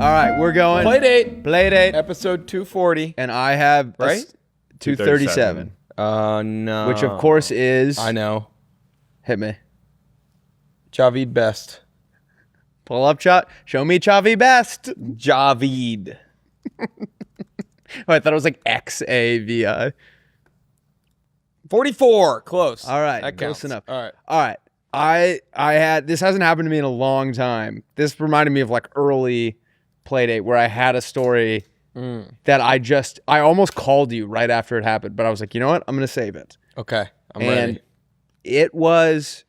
All right, we're going. Playdate. Episode 240. And I have right? 237. No. Which, of course, is... I know. Hit me. Javid Best. Pull up, show me Chavi Best. Javid. Oh, I thought it was like Xavi. 44. Close. All right, that close counts. enough. All right. All right. I had, this hasn't happened to me in a long time. This reminded me of like early Playdate where I had a story that I almost called you right after it happened, but I was like, you know what? I'm going to save it. Okay. I'm ready. It was,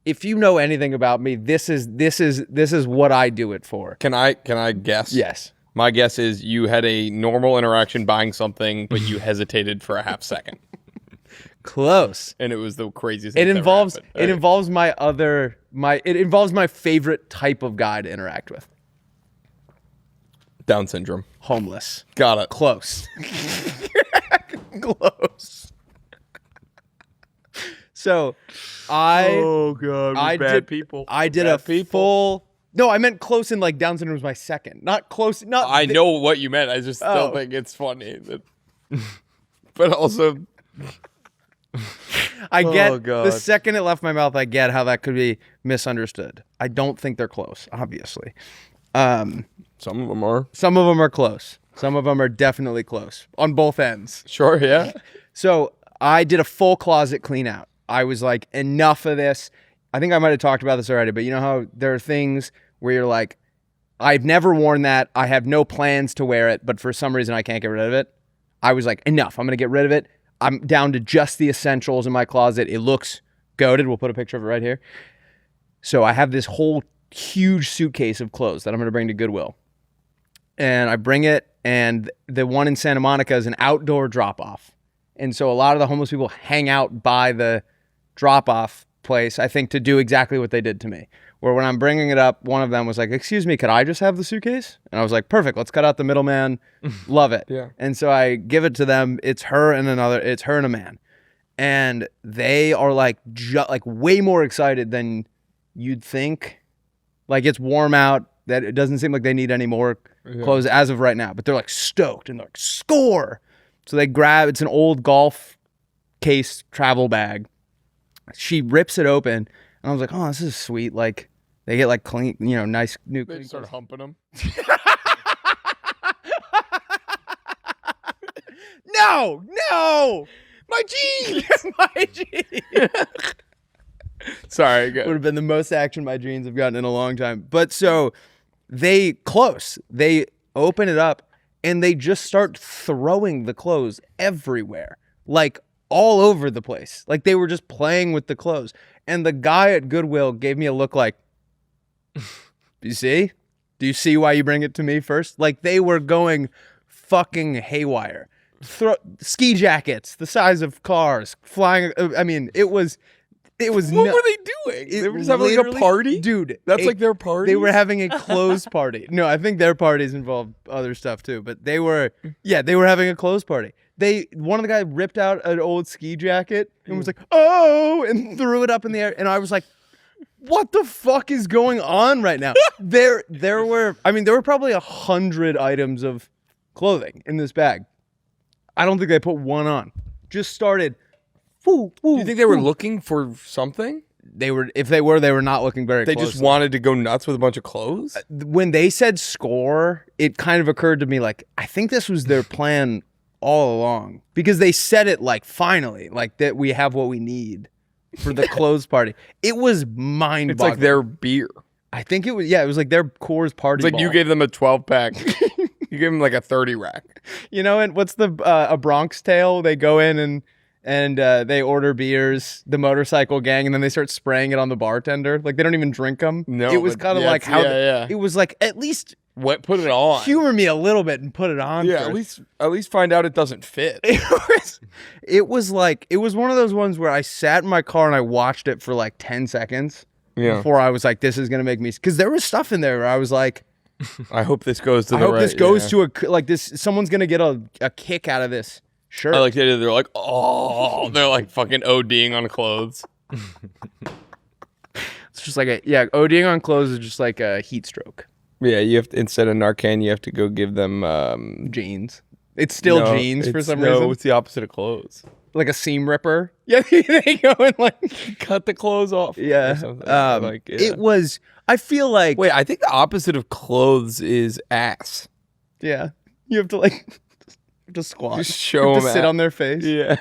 if you know anything about me, this is what I do it for. Can I guess? Yes. My guess is you had a normal interaction buying something, but you hesitated for a half second. Close. And it was the craziest thing It that's involves ever happened. it involves my favorite type of guy to interact with. Down syndrome. Homeless. Got it. Close. Close. So God, I did people. I did a full. No, I meant close in like Down syndrome was my second. Not close. Not. I know what you meant. I just still think it's funny. But also, I get Oh, God. the second it left my mouth. I get how that could be misunderstood. I don't think they're close. Obviously, some of them are. some of them are close. Some of them are definitely close on both ends. Sure, yeah. So I did a full closet clean out. I was like, enough of this. I think I might have talked about this already, but you know how there are things where you're like, I've never worn that. I have no plans to wear it, but for some reason I can't get rid of it. I was like, enough. I'm going to get rid of it. I'm down to just the essentials in my closet. It looks goated. We'll put a picture of it right here. So I have this whole huge suitcase of clothes that I'm going to bring to Goodwill. And I bring it, and the one in Santa Monica is an outdoor drop-off. And so a lot of the homeless people hang out by the drop-off place, I think, to do exactly what they did to me. Where when I'm bringing it up, one of them was like, excuse me, could I just have the suitcase? And I was like, perfect, let's cut out the middleman. Love it. Yeah. And so I give it to them. It's her and a man. And they are like way more excited than you'd think. Like, it's warm out, that it doesn't seem like they need any more clothes as of right now, but they're like stoked and they're like, score. So they grab, it's an old golf case travel bag. She rips it open, and I was like, oh, this is sweet. Like, they get like clean, nice new They clean start clothes. humping them. No! My jeans! My jeans! Sorry, go. Would have been the most action my jeans have gotten in a long time. But so they open it up, and they just start throwing the clothes everywhere. Like, all over the place. Like, they were just playing with the clothes. And the guy at Goodwill gave me a look like, do you see? Do you see why you bring it to me first? Like, they were going fucking haywire. Ski jackets, the size of cars, flying. I mean, it was What were they doing? They were just having like a party? Dude. That's like their party? They were having a closed party. No, I think their parties involved other stuff too. But they were having a closed party. One of the guys ripped out an old ski jacket and was like, oh, and threw it up in the air. And I was like, what the fuck is going on right now? There were probably 100 items of clothing in this bag. I don't think they put one on. Just started. Do you think they were looking for something? If they were not looking very They closely. just wanted to go nuts with a bunch of clothes? When they said score, it kind of occurred to me like, I think this was their plan all along, because they said it like, finally, like that we have what we need for the clothes party. It was mind-boggling. It's like their beer. I think it was like their Coors party. It's like ball. you gave them a 12-pack. You gave them like a 30 rack. And what's the A Bronx Tale? They go in and they order beers, the motorcycle gang, and then they start spraying it on the bartender. Like, they don't even drink them. No, it was kind of like how it was like, at least put it on. humor me a little bit and put it on. Yeah, first. at least find out it doesn't fit. It was one of those ones where I sat in my car and I watched it for like 10 seconds before I was like, this is gonna make me, because there was stuff in there where I was like, I hope this goes to I hope this goes to this. Someone's gonna get a kick out of this shirt. I like the idea they're like, oh, they're like fucking ODing on clothes. It's just like ODing on clothes is just like a heat stroke. Yeah, you have to, instead of Narcan, you have to go give them Jeans. It's still jeans for some reason. No, it's the opposite of clothes. Like a seam ripper. Yeah, they go and like Cut the clothes off. yeah. Or something. It was. I feel like Wait, I think the opposite of clothes is ass. yeah. You have to like just squat. Just show you have them to sit on their face. Yeah.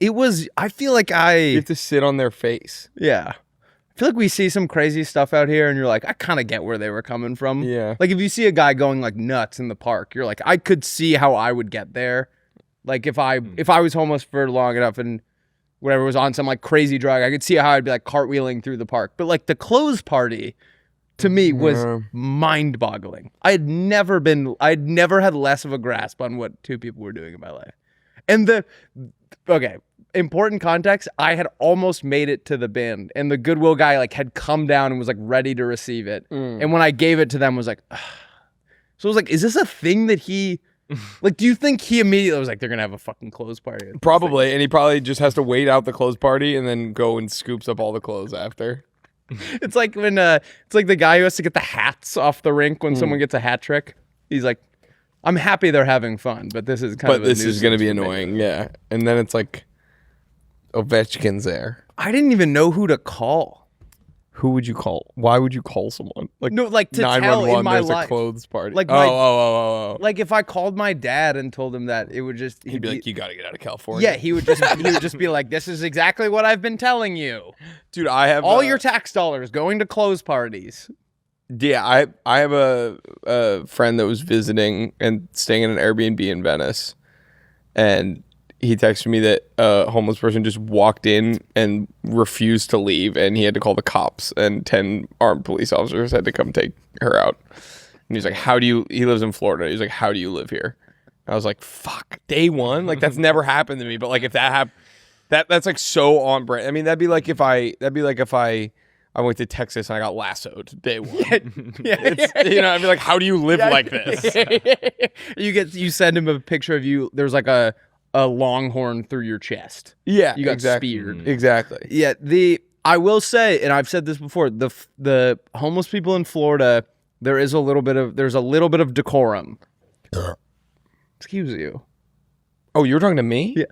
It was. I feel like You I. have to sit on their face. Yeah. I feel like we see some crazy stuff out here, and you're like, I kind of get where they were coming from. Yeah. Like if you see a guy going like nuts in the park, you're like, I could see how I would get there. Like if I was homeless for long enough and whatever was on some like crazy drug, I could see how I'd be like cartwheeling through the park. But like the clothes party, to me was mind-boggling. I'd never had less of a grasp on what two people were doing in my life. And important context, I had almost made it to the bin, and the Goodwill guy like had come down and was like ready to receive it. And when I gave it to them, was like, ugh. So I was like, is this a thing that he like? Do you think he immediately was like, they're gonna have a fucking clothes party? Probably, and he probably just has to wait out the clothes party and then go and scoops up all the clothes after. It's like when it's like the guy who has to get the hats off the rink when someone gets a hat trick. He's like, I'm happy they're having fun, but this is kind of. But this is gonna be annoying, yeah. And then it's like, Ovechkin's there. I didn't even know who to call. Who would you call? Why would you call someone? Like No, like to tell in my there's life. a clothes party. Like like if I called my dad and told him that, it would just He'd be like, you got to get out of California. Yeah, he would just be like, this is exactly what I've been telling you. Dude, I have all your tax dollars going to clothes parties. Yeah, I have a friend that was visiting and staying in an Airbnb in Venice, and he texted me that a homeless person just walked in and refused to leave, and he had to call the cops, and 10 armed police officers had to come take her out. And he's like, he lives in Florida. He's like, how do you live here? I was like, fuck, day one? Like, that's never happened to me. But like, if that happened, that's like so on brand. I mean, that'd be like if I went to Texas and I got lassoed day one. I'd be like, how do you live like this? You send him a picture of you. There's like a longhorn through your chest. Yeah, you got speared. Exactly. Yeah, I will say, and I've said this before, the homeless people in Florida, there's a little bit of decorum. Excuse you. Oh, you were talking to me? Yeah.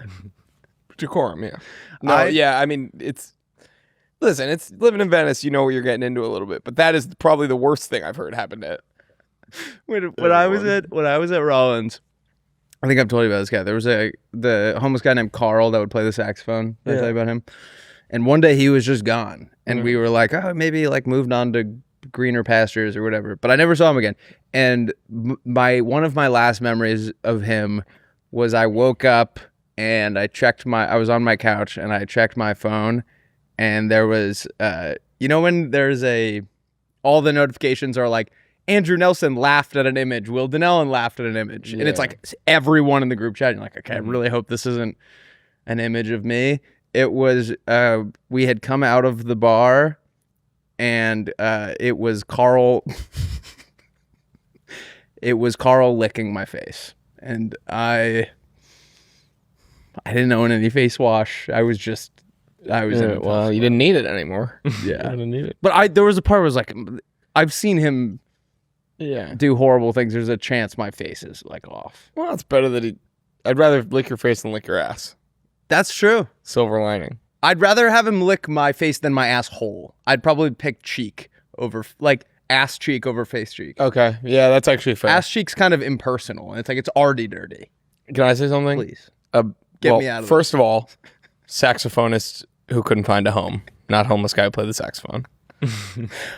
Decorum, yeah. No, I mean, it's living in Venice, you know what you're getting into a little bit, but that is probably the worst thing I've heard happen to it. When I was at Rollins, I think I've told you about this guy. There was the homeless guy named Carl that would play the saxophone. Did I tell you about him? And one day he was just gone. And we were like, oh, maybe like moved on to greener pastures or whatever. But I never saw him again. And one of my last memories of him was I woke up and I was on my couch and I checked my phone, and there was, when there's all the notifications are like, Andrew Nelson laughed at an image. Will Donnellan laughed at an image. And it's like everyone in the group chat. You're like, okay, I really hope this isn't an image of me. It was, we had come out of the bar, and it was Carl. It was Carl licking my face. And I didn't own any face wash. I was in it. Well, you didn't need it anymore. Yeah. You didn't need it. But there was a part where I was like, I've seen him do horrible things. There's a chance my face is like off. Well, it's better that I'd rather lick your face than lick your ass. That's true. Silver lining. I'd rather have him lick my face than my asshole. I'd probably pick cheek over, like, ass cheek over face cheek. Okay. Yeah, that's actually fair. Ass cheek's kind of impersonal, and it's like, it's already dirty. Can I say something? Please. Get me out of First of all, saxophonist who couldn't find a home. Not homeless guy who played the saxophone.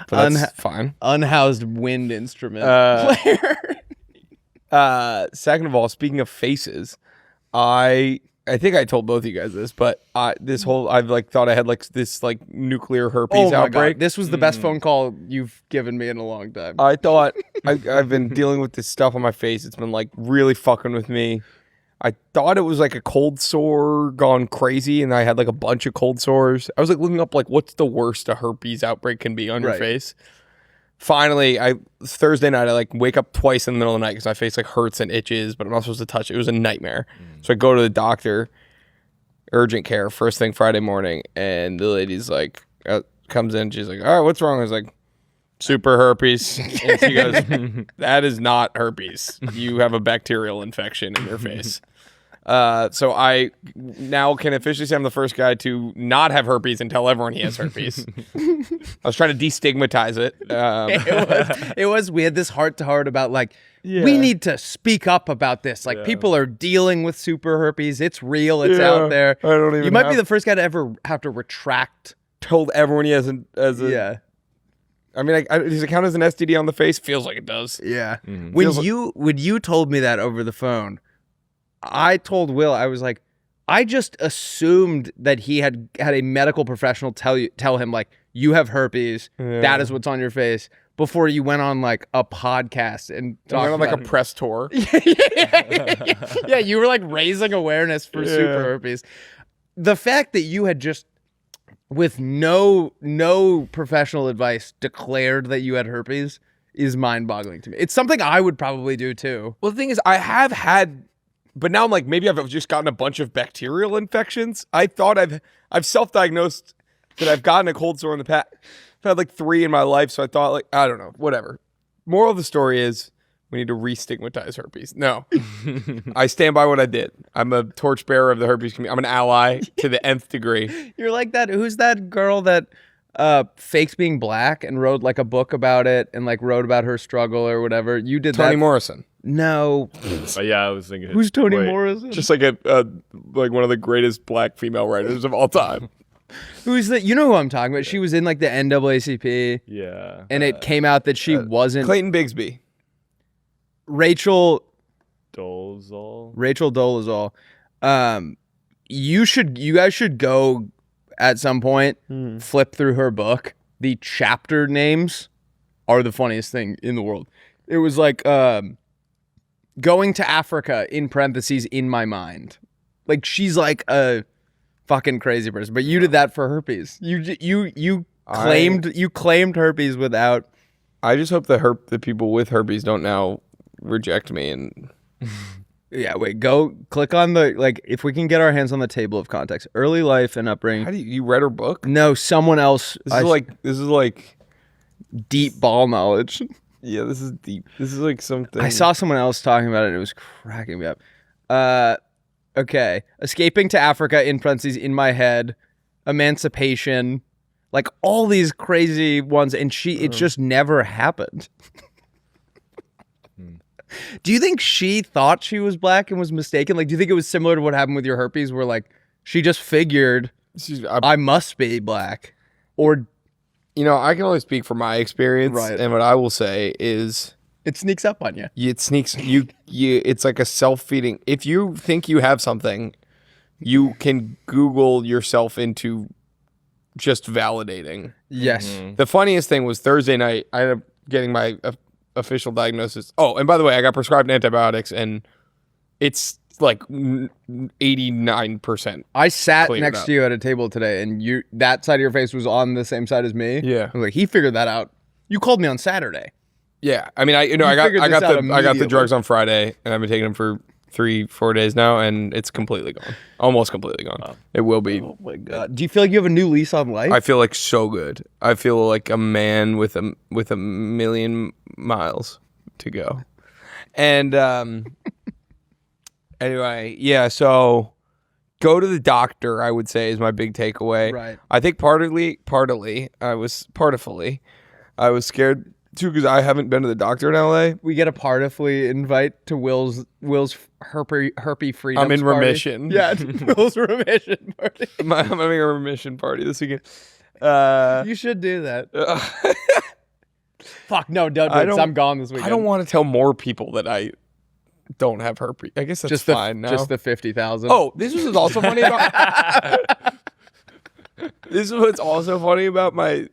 But that's fine. Unhoused wind instrument player. Second of all, speaking of faces, I think I told both of you guys this, but I've like thought I had like this like nuclear herpes outbreak. God. This was the best phone call you've given me in a long time. I thought I've been dealing with this stuff on my face. It's been like really fucking with me. I thought it was like a cold sore gone crazy, and I had like a bunch of cold sores. I was like looking up like what's the worst a herpes outbreak can be on your face. Finally, Thursday night, I like wake up twice in the middle of the night because my face like hurts and itches, but I'm not supposed to touch it. It was a nightmare. So I go to the doctor, urgent care, first thing Friday morning, and the lady's like, comes in, she's like, all right, what's wrong? I was like, super herpes. And she goes, that is not herpes. You have a bacterial infection in your face. So I now can officially say I'm the first guy to not have herpes and tell everyone he has herpes. I was trying to destigmatize it. It was. We had this heart-to-heart about like, we need to speak up about this. Like people are dealing with super herpes. It's real. It's out there. I don't even You might be the first guy to ever have to retract. Told everyone he has Yeah. I mean, does it count as an STD on the face? Feels like it does. Yeah. When you told me that over the phone, I told Will, I was like, I just assumed that he had a medical professional tell him like, you have herpes. That is what's on your face. Before you went on like a podcast and went on like a press tour. Yeah, you were like raising awareness for super herpes. The fact that you had just, with no professional advice, declared that you had herpes is mind-boggling to me. It's something I would probably do too. Well, the thing is, I have had, but now I'm like, maybe I've just gotten a bunch of bacterial infections. I thought I've self-diagnosed that I've gotten a cold sore in the past. I've had like 3 in my life, so I thought like, I don't know, whatever. Moral of the story is, we need to re-stigmatize herpes. No, I stand by what I did. I'm a torchbearer of the herpes community. I'm an ally to the nth degree. You're like that. Who's that girl that faked being black and wrote like a book about it and like wrote about her struggle or whatever? You did Toni that. Morrison. No. Yeah, I was thinking. Who's Toni Morrison? Just like like one of the greatest black female writers of all time. Who's that? You know who I'm talking about. She was in like the NAACP. Yeah. And it came out that she wasn't. Clayton Bigsby. Rachel Dolezal. You guys should go at some point, flip through her book. The chapter names are the funniest thing in the world. It was like going to Africa in parentheses in my mind. Like she's like a fucking crazy person. But you did that for herpes. You claimed herpes without. I just hope the people with herpes don't now reject me and. Yeah, wait, go click on the, like, if we can get our hands on the table of context. Early life and upbringing. How do you read her book? No, someone else. This is like deep ball knowledge. Yeah, this is deep. This is like something. I saw someone else talking about it and it was cracking me up. Okay. Escaping to Africa in parentheses in my head. Emancipation. Like all these crazy ones, and it just never happened. Do you think she thought she was black and was mistaken? Like, do you think it was similar to what happened with your herpes, where like she just figured I must be black? Or, you know, I can only speak from my experience, right? And what I will say is, it sneaks up on you. It sneaks you. It's like a self-feeding. If you think you have something, you can Google yourself into just validating. Yes. Mm-hmm. The funniest thing was Thursday night. I ended up getting my official diagnosis. Oh, and by the way, I got prescribed antibiotics, and it's like 89%. I sat next to you at a table today, and that side of your face was on the same side as me. Yeah, I was like, he figured that out. You called me on Saturday. Yeah, I mean, I got the drugs on Friday, and I've been taking them for 3-4 days now, and it's completely gone. Almost completely gone. Wow. It will be. Oh my god! Do you feel like you have a new lease on life? I feel like so good. I feel like a man with a million miles to go. And anyway, yeah. So go to the doctor, I would say, is my big takeaway. Right. I think partly, I was scared too, because I haven't been to the doctor in LA. We get a partifully invite to Will's herpy freedom. I'm in remission. Yeah, Will's remission party. I'm having a remission party this weekend. You should do that. Fuck no, don't do it. I'm gone this weekend. I don't want to tell more people that I don't have herpes. I guess that's just fine now. Just the 50,000. Oh, this was also funny about. This is what's also funny about my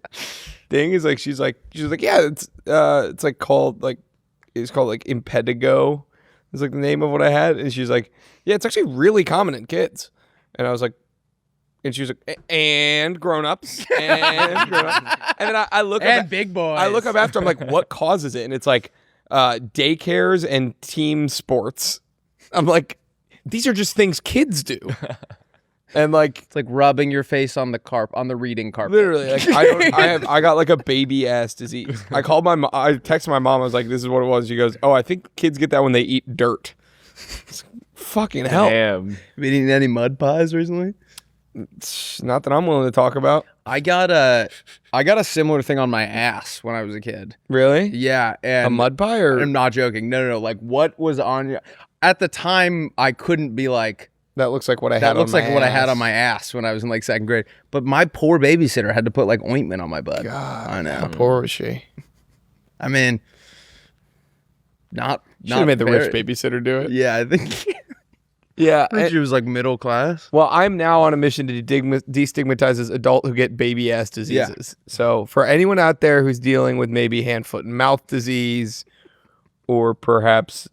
thing is like she's like yeah, it's like called like impetigo. It's like the name of what I had, and she's like, yeah, it's actually really common in kids. And I was like, and she was like, and grown-ups, and grown-ups. And then I look and up, big boys. I look up after, I'm like, what causes it? And it's like daycares and team sports. I'm like, these are just things kids do. And like It's like rubbing your face on the reading carpet. literally, like I got like a baby ass disease. I called my mom. I texted my mom. I was like, "This is what it was." She goes, "Oh, I think kids get that when they eat dirt." Fucking hell! Damn. Been eating any mud pies recently? Not that I'm willing to talk about. I got a similar thing on my ass when I was a kid. Really? Yeah, and A mud pie or I'm not joking. No. Like, what was on your? At the time, I couldn't be like. that looks like what I had. That looks on like my what I had ass. on my ass when I was in like second grade. But my poor babysitter had to put like ointment on my butt. God, I know. how poor was she? I mean, not Should have made the very- rich babysitter do it. Yeah, I think Yeah. she was like middle class. Well, I'm now on a mission to destigmatize this adult who get baby ass diseases. So for anyone out there who's dealing with maybe hand, foot, and mouth disease, or perhaps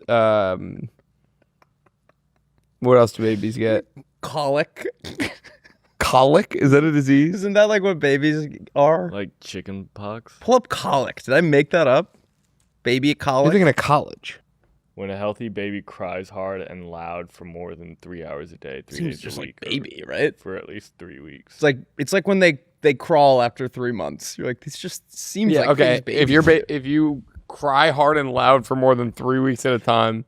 what else do babies get? Colic. Colic? Is that a disease? Isn't that like what babies are? Like chicken pox. Pull up colic. Did I make that up? Baby You're colic. thinking of college. When a healthy baby cries hard and loud for more than 3 hours a day, 3 Seems days just a like week, baby, right? for at least 3 weeks. It's like when they crawl after 3 months. You're like, this just seems Yeah. like Okay. things If you're babies do. if you cry hard and loud for more than 3 weeks at a time,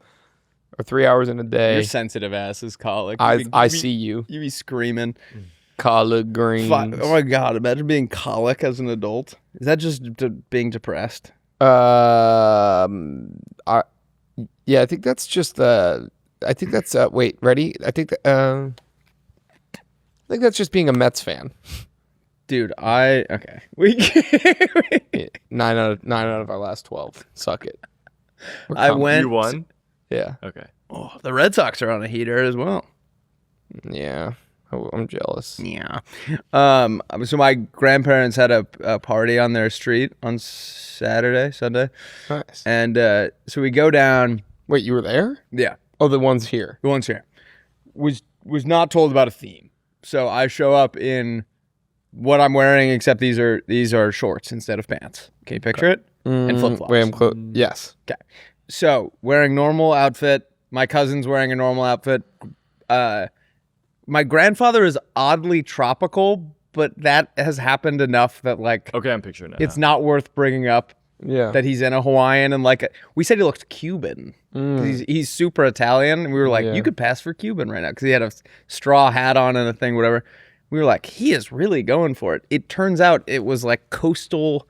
or 3 hours in a day, Your sensitive ass is colic. I see you. You be screaming. Collard greens. Oh my god! Imagine being colic as an adult. Is that just being depressed? Yeah, I think that's just I think that's wait, ready? I think that's just being a Mets fan. Dude, okay. We Yeah, 9 out of our last 12. Suck it. I went. You won? Yeah. Okay. Oh, the Red Sox are on a heater as well. Yeah. I'm jealous. Yeah. So my grandparents had a party on their street on Sunday, Nice. and so we go down. Wait, you were there? Yeah, Oh, the ones here. the ones here was not told about a theme. So I show up in what I'm wearing, except these are shorts instead of pants. Can you picture it? And flip-flops. Wait, I'm close. Yes. Okay. So wearing normal outfit. My cousin's wearing a normal outfit. My grandfather is oddly tropical, but that has happened enough that like Okay, I'm picturing it. it's not worth bringing up Yeah. that he's in a Hawaiian and like we said he looked Cuban. 'Cause He's super Italian, and we were like, Yeah. you could pass for Cuban right now because he had a straw hat on and a thing, whatever. We were like, he is really going for it. It turns out it was like coastal.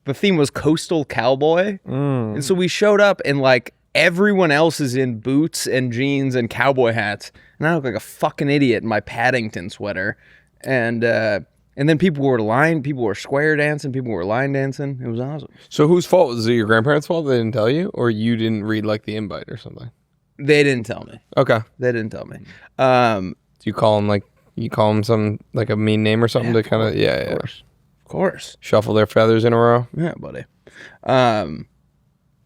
The theme was coastal cowboy, and so we showed up and like everyone else is in boots and jeans and cowboy hats, and I look like a fucking idiot in my Paddington sweater, and then people were square dancing, people were line dancing. It was awesome. So whose fault was it? Your grandparents' fault? They didn't tell you, or you didn't read like the invite or something? They didn't tell me. Okay. They didn't tell me. Do you call them some like a mean name or something to kind of Of course. shuffle their feathers in a row? Yeah, buddy.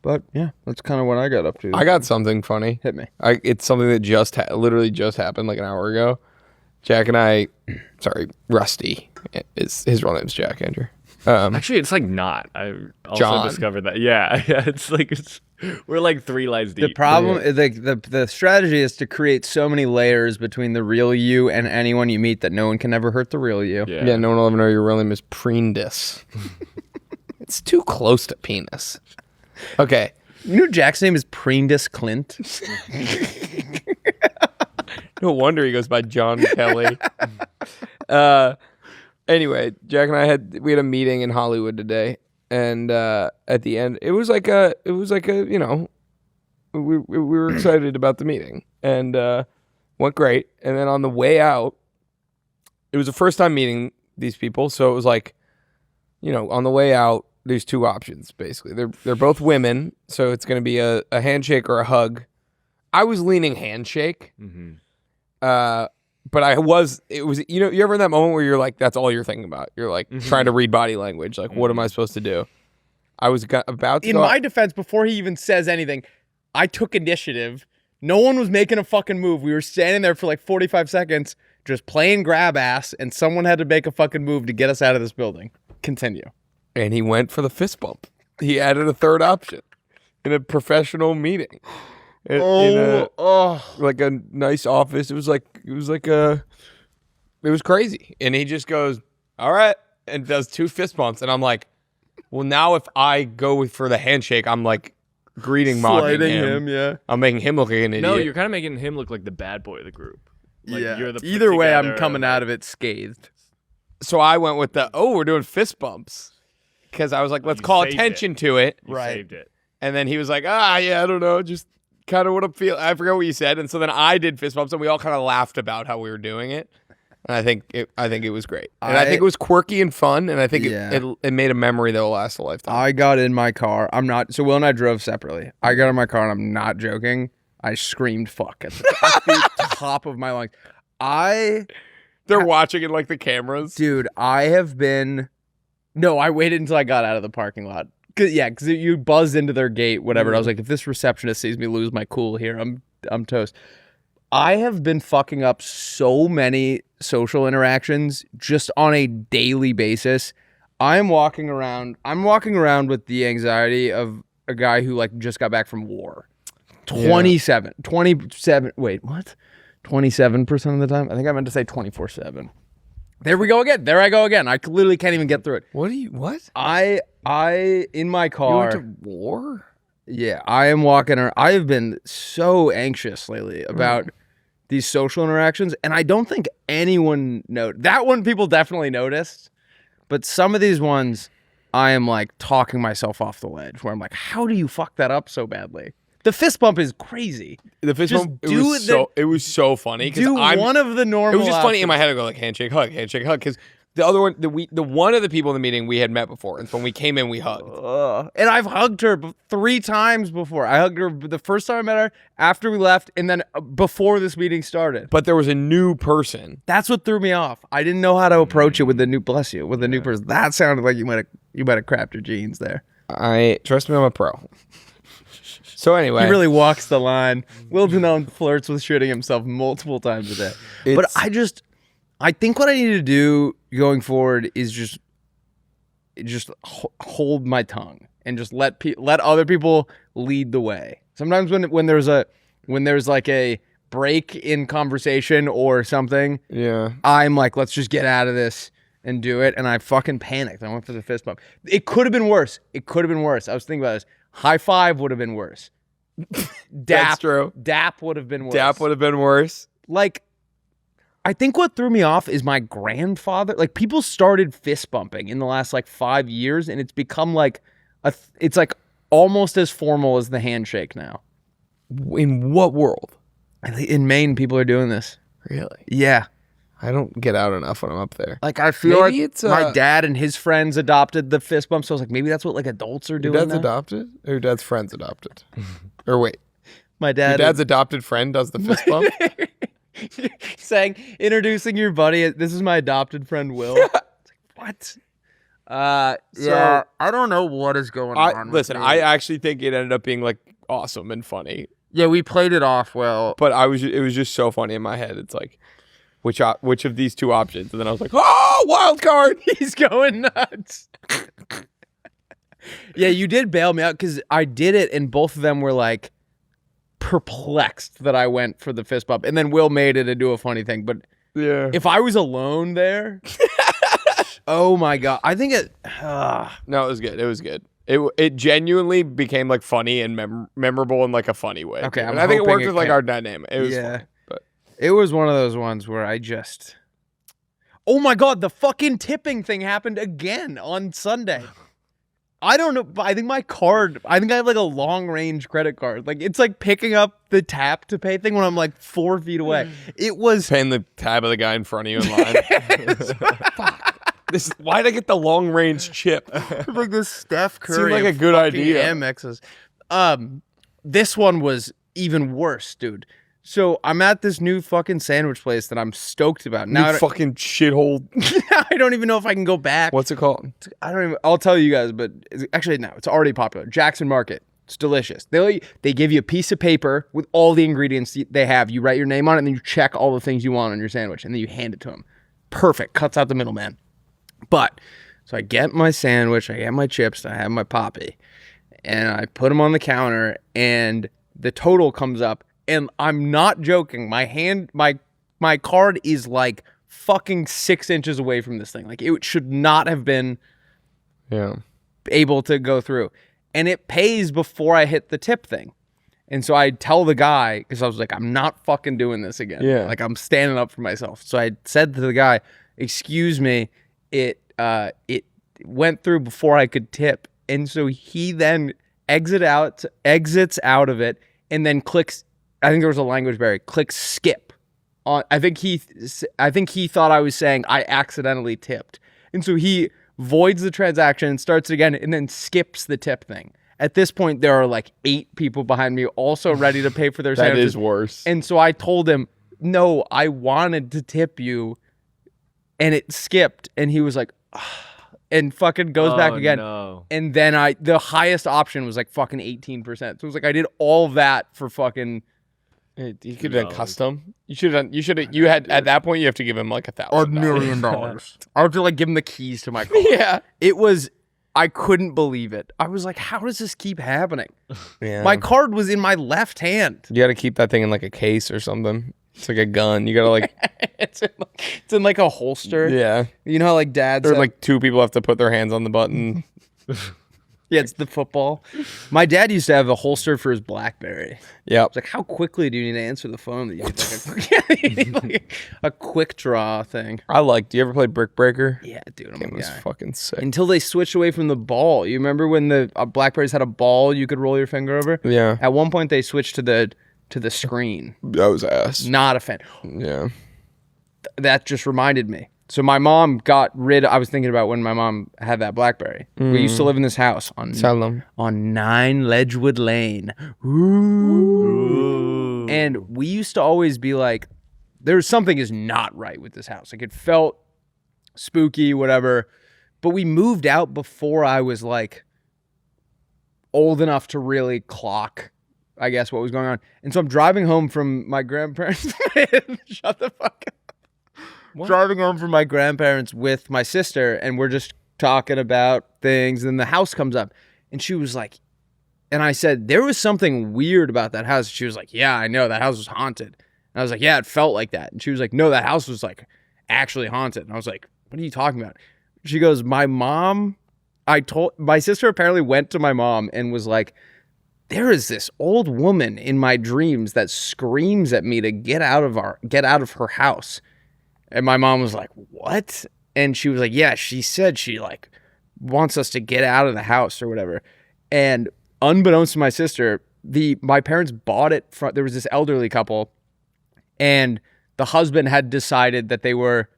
But yeah, that's kind of what I got up to. I got something funny. Hit me. It's something that literally just happened like an hour ago. Jack and I, Rusty, his real name's Jack, Andrew. Actually, it's like not. I also John. discovered that. Yeah, yeah. We're like 3 lines deep. The problem, the strategy is to create so many layers between the real you and anyone you meet that no one can ever hurt the real you. Yeah. No one will ever know your real name is Preendis. It's too close to penis. Okay. You know Jack's name is Preendis Clint? No wonder he goes by John Kelly. Anyway, Jack and I we had a meeting in Hollywood today, and at the end, it was like a we were excited about the meeting, and went great. And then on the way out, it was the first time meeting these people, so it was like, on the way out, there's 2 options basically. They're both women, so it's going to be a handshake or a hug. I was leaning handshake. Mm-hmm. But you ever in that moment where you're like, that's all you're thinking about? You're like trying to read body language. Like, what am I supposed to do? I was about to In my defense, before he even says anything, I took initiative. No one was making a fucking move. We were standing there for like 45 seconds, just playing grab ass, and someone had to make a fucking move to get us out of this building. Continue. and he went for the fist bump. He added a third option in a professional meeting. In a, like a nice office. It was like it was crazy. And he just goes, all right, and does 2 fist bumps. And I'm like, well, now if I go for the handshake, I'm like mocking him. Yeah. I'm making him look like an idiot. No, you're kind of making him look like the bad boy of the group. Like, Yeah. You're the put Either way, I'm together, coming out of it scathed. So I went with we're doing fist bumps. Because I was like, let's call saved attention to it. You saved it. And then he was like, yeah, I don't know. Just kind of what I'm feeling. I forgot what you said. And so then I did fist bumps and we all kind of laughed about how we were doing it. And I think it was great. And I think it was quirky and fun. And I think it made a memory that will last a lifetime. I got in my car. So Will and I drove separately. I got in my car and I'm not joking. I screamed fuck at the top of my lungs. They're watching it like the cameras. Dude, I waited until I got out of the parking lot. Cause you buzzed into their gate, whatever. And I was like, if this receptionist sees me lose my cool here, I'm toast. I have been fucking up so many social interactions just on a daily basis. I'm walking around with the anxiety of a guy who like just got back from war. 27, wait, what? 27% of the time? I think I meant to say 24/7. There we go again. There I go again. I literally can't even get through it. What? I in my car. You went to war? Yeah, I am walking around. I have been so anxious lately about these social interactions, and I don't think anyone that one people definitely noticed, but some of these ones I am like talking myself off the ledge where I'm like, how do you fuck that up so badly? The fist bump is crazy. The fist bump, it was so funny. Do one of the normal. It was just funny in options. my head. I go like handshake, hug, because the other one, the one of the people in the meeting we had met before, and so when we came in, we hugged. And I've hugged her 3 times before. I hugged her the first time I met her, after we left, and then before this meeting started. But there was a new person. That's what threw me off. I didn't know how to approach it with the new new person. That sounded like you might have crapped your jeans there. Trust me, I'm a pro. So anyway, he really walks the line. Will Danone flirts with shooting himself multiple times a day. But I think what I need to do going forward is just hold my tongue and just let other people lead the way. Sometimes when there's like a break in conversation or something, I'm like, let's just get out of this and do it. And I fucking panicked. I went for the fist bump. It could have been worse. I was thinking about this. High five would have been worse. That's true. Dap would have been worse. Dap would have been worse. Like, I think what threw me off is my grandfather. Like, people started fist bumping in the last like 5 years, and it's become like it's like almost as formal as the handshake now. In what world? In Maine, people are doing this. Really? Yeah. I don't get out enough when I'm up there. Like, I feel maybe like my dad and his friends adopted the fist bump, so I was like, maybe that's what like adults are doing. Your dad's now? adopted? Or your dad's friends adopted? Or wait. My dad. Your dad's adopted friend does the fist bump? Introducing your buddy. This is my adopted friend, Will. It's like, what? Yeah, I don't know what is going on. Listen, I actually think it ended up being like awesome and funny. Yeah, we played it off well. But it was just so funny in my head. It's like, which of these 2 options? And then I was like, oh, wild card. He's going nuts. Yeah, you did bail me out because I did it and both of them were like perplexed that I went for the fist bump. And then Will made it into a funny thing. But yeah, if I was alone there, oh my God. I think it. No, it was good. It was good. It genuinely became like funny and memorable in like a funny way. Okay, and I think it worked with like our dynamic. It was funny. It was one of those ones where I just... Oh my God, the fucking tipping thing happened again on Sunday. I don't know, but I think I have like a long-range credit card. Like, it's like picking up the tap to pay thing when I'm like 4 feet away. It was... Paying the tab of the guy in front of you in line. Why'd I get the long-range chip? Like this Steph Curry. Seemed like a good idea. Amexes. This one was even worse, dude. So I'm at this new fucking sandwich place that I'm stoked about. Now fucking shithole. I don't even know if I can go back. What's it called? I'll tell you guys, but actually no, it's already popular. Jackson Market. It's delicious. They give you a piece of paper with all the ingredients they have. You write your name on it, and then you check all the things you want on your sandwich, and then you hand it to them. Perfect. Cuts out the middleman. But so I get my sandwich, I get my chips, I have my Poppy, and I put them on the counter, and the total comes up. And I'm not joking. My card is like fucking 6 inches away from this thing. Like, it should not have been able to go through. And it pays before I hit the tip thing. And so I tell the guy, because I was like, I'm not fucking doing this again. Yeah. Like, I'm standing up for myself. So I said to the guy, excuse me, it went through before I could tip. And so he then exits out of it and then clicks, I think there was a language barrier, clicks skip. I think he thought I was saying I accidentally tipped. And so he voids the transaction, starts it again, and then skips the tip thing. At this point, there are like 8 people behind me also ready to pay for their sandwiches. That is worse. And so I told him, no, I wanted to tip you, and it skipped. And he was like, and fucking goes back again. No. And then the highest option was like fucking 18%. So it was like I did all of that for fucking... You could have done custom. You had at that point you have to give him like $1,000. $1 million. I have to like give him the keys to my car. Yeah. It was, I couldn't believe it. I was like, how does this keep happening? Yeah. My card was in my left hand. You got to keep that thing in like a case or something. It's like a gun. You got to like. it's in like a holster. Yeah. You know how like dads. Or like 2 people have to put their hands on the button. Yeah, it's the football. My dad used to have a holster for his BlackBerry. Yeah. It's like, how quickly do you need to answer the phone? That you need like a quick draw thing. Do you ever play Brick Breaker? Yeah, dude. It was fucking sick. Until they switched away from the ball. You remember when the BlackBerries had a ball you could roll your finger over? Yeah. At one point, they switched to the screen. That was ass. Not a fan. Yeah. That just reminded me. So my mom I was thinking about when my mom had that BlackBerry. We used to live in this house on 9 Ledgewood Lane. Ooh. And we used to always be like, there's something is not right with this house. Like, it felt spooky, whatever. But we moved out before I was like old enough to really clock, I guess, what was going on. And so I'm driving home from my grandparents. Shut the fuck up. What? Driving home from my grandparents with my sister, and we're just talking about things, and the house comes up, and she was like, and I said, there was something weird about that house. She was like, yeah, I know, that house was haunted. And I was like, yeah, it felt like that. And she was like, no, that house was like actually haunted. And I was like, what are you talking about? She goes, my sister apparently went to my mom and was like, there is this old woman in my dreams that screams at me to get out of her house. And my mom was like, what? And she was like, yeah, she said she like wants us to get out of the house or whatever. And unbeknownst to my sister, my parents bought it from, there was this elderly couple, and the husband had decided that they were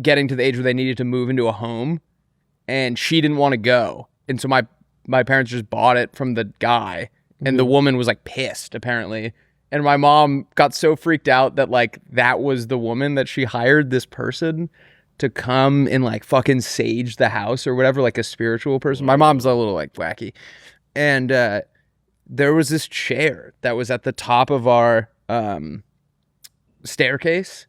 getting to the age where they needed to move into a home, and she didn't want to go. And so my parents just bought it from the guy, and the woman was like pissed apparently. And my mom got so freaked out that like that was the woman that she hired this person to come and like fucking sage the house or whatever, like a spiritual person. My mom's a little like wacky. And there was this chair that was at the top of our staircase.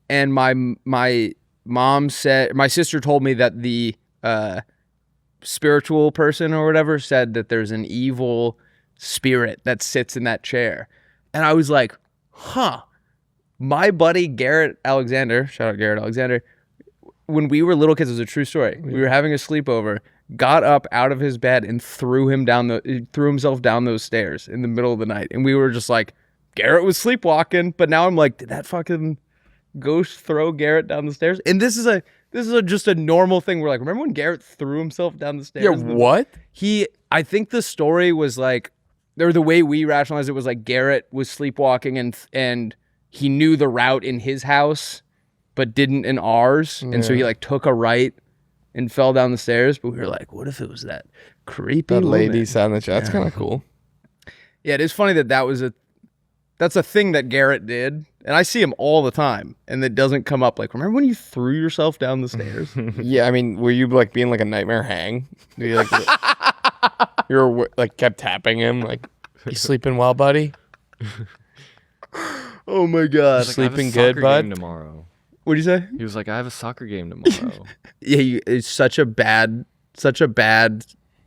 And my mom said, my sister told me that the spiritual person or whatever said that there's an evil spirit that sits in that chair. And I was like, my buddy Garrett Alexander, shout out Garrett Alexander, when we were little kids, it was a true story. We were having a sleepover, got up out of his bed and threw himself down those stairs in the middle of the night. And we were just like, Garrett was sleepwalking. But now I'm like, did that fucking ghost throw Garrett down the stairs? And this is just a normal thing. We're like, remember when Garrett threw himself down the stairs? Yeah, what? I think the story was like, or the way we rationalized it was like Garrett was sleepwalking and he knew the route in his house, but didn't in ours. Yeah. And so he like took a right and fell down the stairs. But we were like, what if it was that creepy lady sat in the chat? That's kind of cool. Yeah, it is funny that's a thing that Garrett did. And I see him all the time. And it doesn't come up like, remember when you threw yourself down the stairs? Yeah, I mean, were you like being like a nightmare hang? Were you like... You were like kept tapping him, like, you sleeping well, buddy? Oh my god, sleeping good, bud? Game tomorrow. What'd you say? He was like, I have a soccer game tomorrow. Yeah, it's such a bad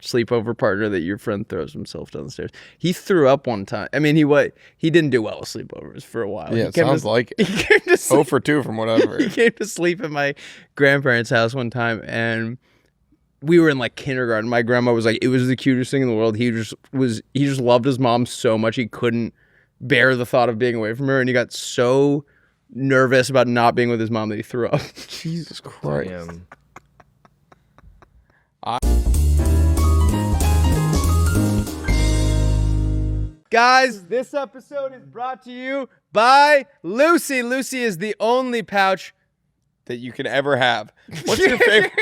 sleepover partner that your friend throws himself down the stairs. He threw up one time. I mean, he didn't do well with sleepovers for a while. Yeah, it sounds like it. He came to 0 for 2 from whatever. He came to sleep at my grandparents' house one time, and we were in like kindergarten. My grandma was like, it was the cutest thing in the world. He just loved his mom so much he couldn't bear the thought of being away from her, and he got so nervous about not being with his mom that he threw up. Jesus Christ. Damn. Guys, this episode is brought to you by Lucy. Lucy is the only pouch That you can ever have. What's your favorite?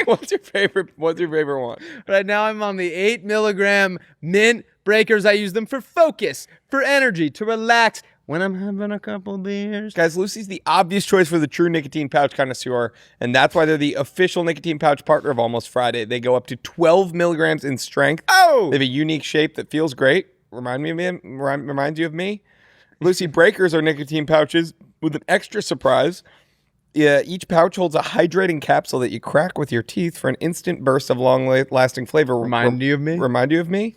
What's your favorite one? Right now I'm on the 8 milligram mint breakers. I use them for focus, for energy, to relax when I'm having a couple beers. Guys, Lucy's the obvious choice for the true nicotine pouch connoisseur, and that's why they're the official nicotine pouch partner of Almost Friday. They go up to 12 milligrams in strength. Oh! They have a unique shape that feels great. Reminds you of me. Lucy breakers are nicotine pouches with an extra surprise. Yeah, each pouch holds a hydrating capsule that you crack with your teeth for an instant burst of long-lasting flavor. Remind you of me? Remind you of me?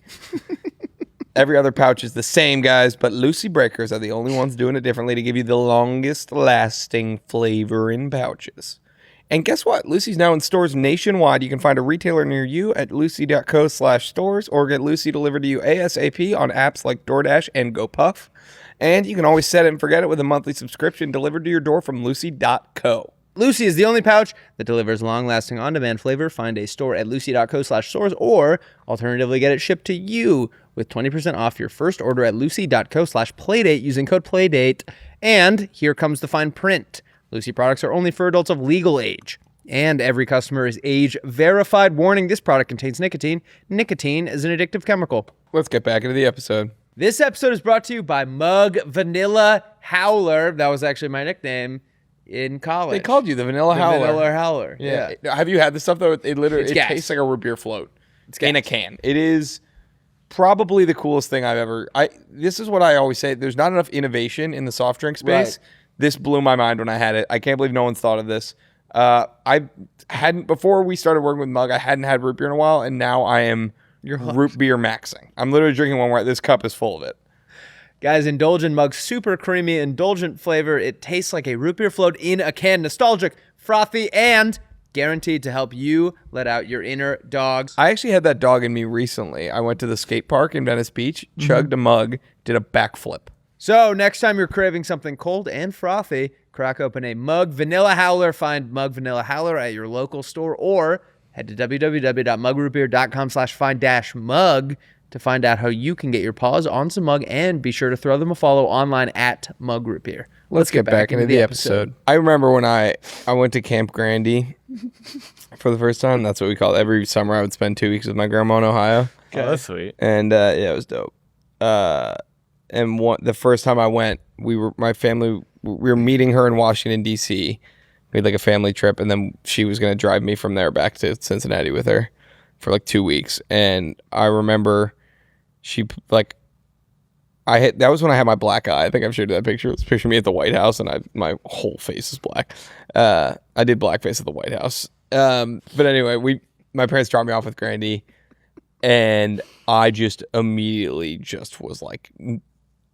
Every other pouch is the same, guys, but Lucy breakers are the only ones doing it differently to give you the longest-lasting flavor in pouches. And guess what? Lucy's now in stores nationwide. You can find a retailer near you at lucy.co/stores or get Lucy delivered to you ASAP on apps like DoorDash and GoPuff. And you can always set it and forget it with a monthly subscription delivered to your door from lucy.co. Lucy is the only pouch that delivers long-lasting on-demand flavor. Find a store at lucy.co/stores or alternatively get it shipped to you with 20% off your first order at lucy.co/playdate using code PLAYDATE. And here comes the fine print. Lucy products are only for adults of legal age. And every customer is age verified. Warning, this product contains nicotine. Nicotine is an addictive chemical. Let's get back into the episode. This episode is brought to you by Mug Vanilla Howler. That was actually my nickname in college. They called you the Vanilla Howler. Vanilla Howler. Yeah. Have you had this stuff, though? It literally gas. tastes like a root beer float. It's in a gas. can. It is probably the coolest thing I've ever... This is what I always say. There's not enough innovation in the soft drink space. Right. This blew my mind when I had it. I can't believe no one's thought of this. I hadn't... Before we started working with Mug, I hadn't had root beer in a while, and now I am root beer maxing. I'm literally drinking one where this cup is full of it. Guys, indulge in Mug's super creamy, indulgent flavor. It tastes like a root beer float in a can. Nostalgic, frothy, and guaranteed to help you let out your inner dogs. I actually had that dog in me recently. I went to the skate park in Venice Beach, chugged a mug, did a backflip. So next time you're craving something cold and frothy, crack open a Mug Vanilla Howler. Find Mug Vanilla Howler at your local store or head to www.mugrootbeer.com/find-mug to find out how you can get your paws on some Mug, and be sure to throw them a follow online at Mug Root Beer. Let's get back into the episode. I remember when I went to Camp Grandy for the first time. That's what we call it. Every summer I would spend 2 weeks with my grandma in Ohio. Oh, that's sweet. And yeah, it was dope. And the first time I went, we were meeting her in Washington, D.C. We had like a family trip, and then she was going to drive me from there back to Cincinnati with her for like 2 weeks. And I remember that was when I had my black eye. I think I've showed you that picture. It's a picture of me at the White House, and my whole face is black. I did blackface at the White House. But anyway, my parents dropped me off with Grandy, and I just immediately just was like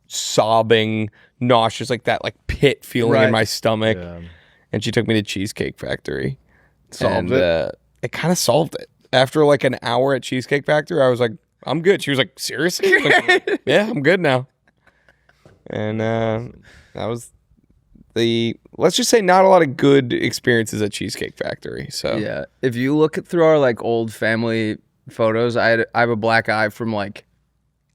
sobbing, nauseous, like that like pit feeling in my stomach. Yeah. And she took me to Cheesecake Factory. Solved it? It kind of solved it. After like an hour at Cheesecake Factory, I was like, I'm good. She was like, seriously? Like, yeah, I'm good now. And that was let's just say not a lot of good experiences at Cheesecake Factory. So Yeah. If you look through our like old family photos, I have a black eye from like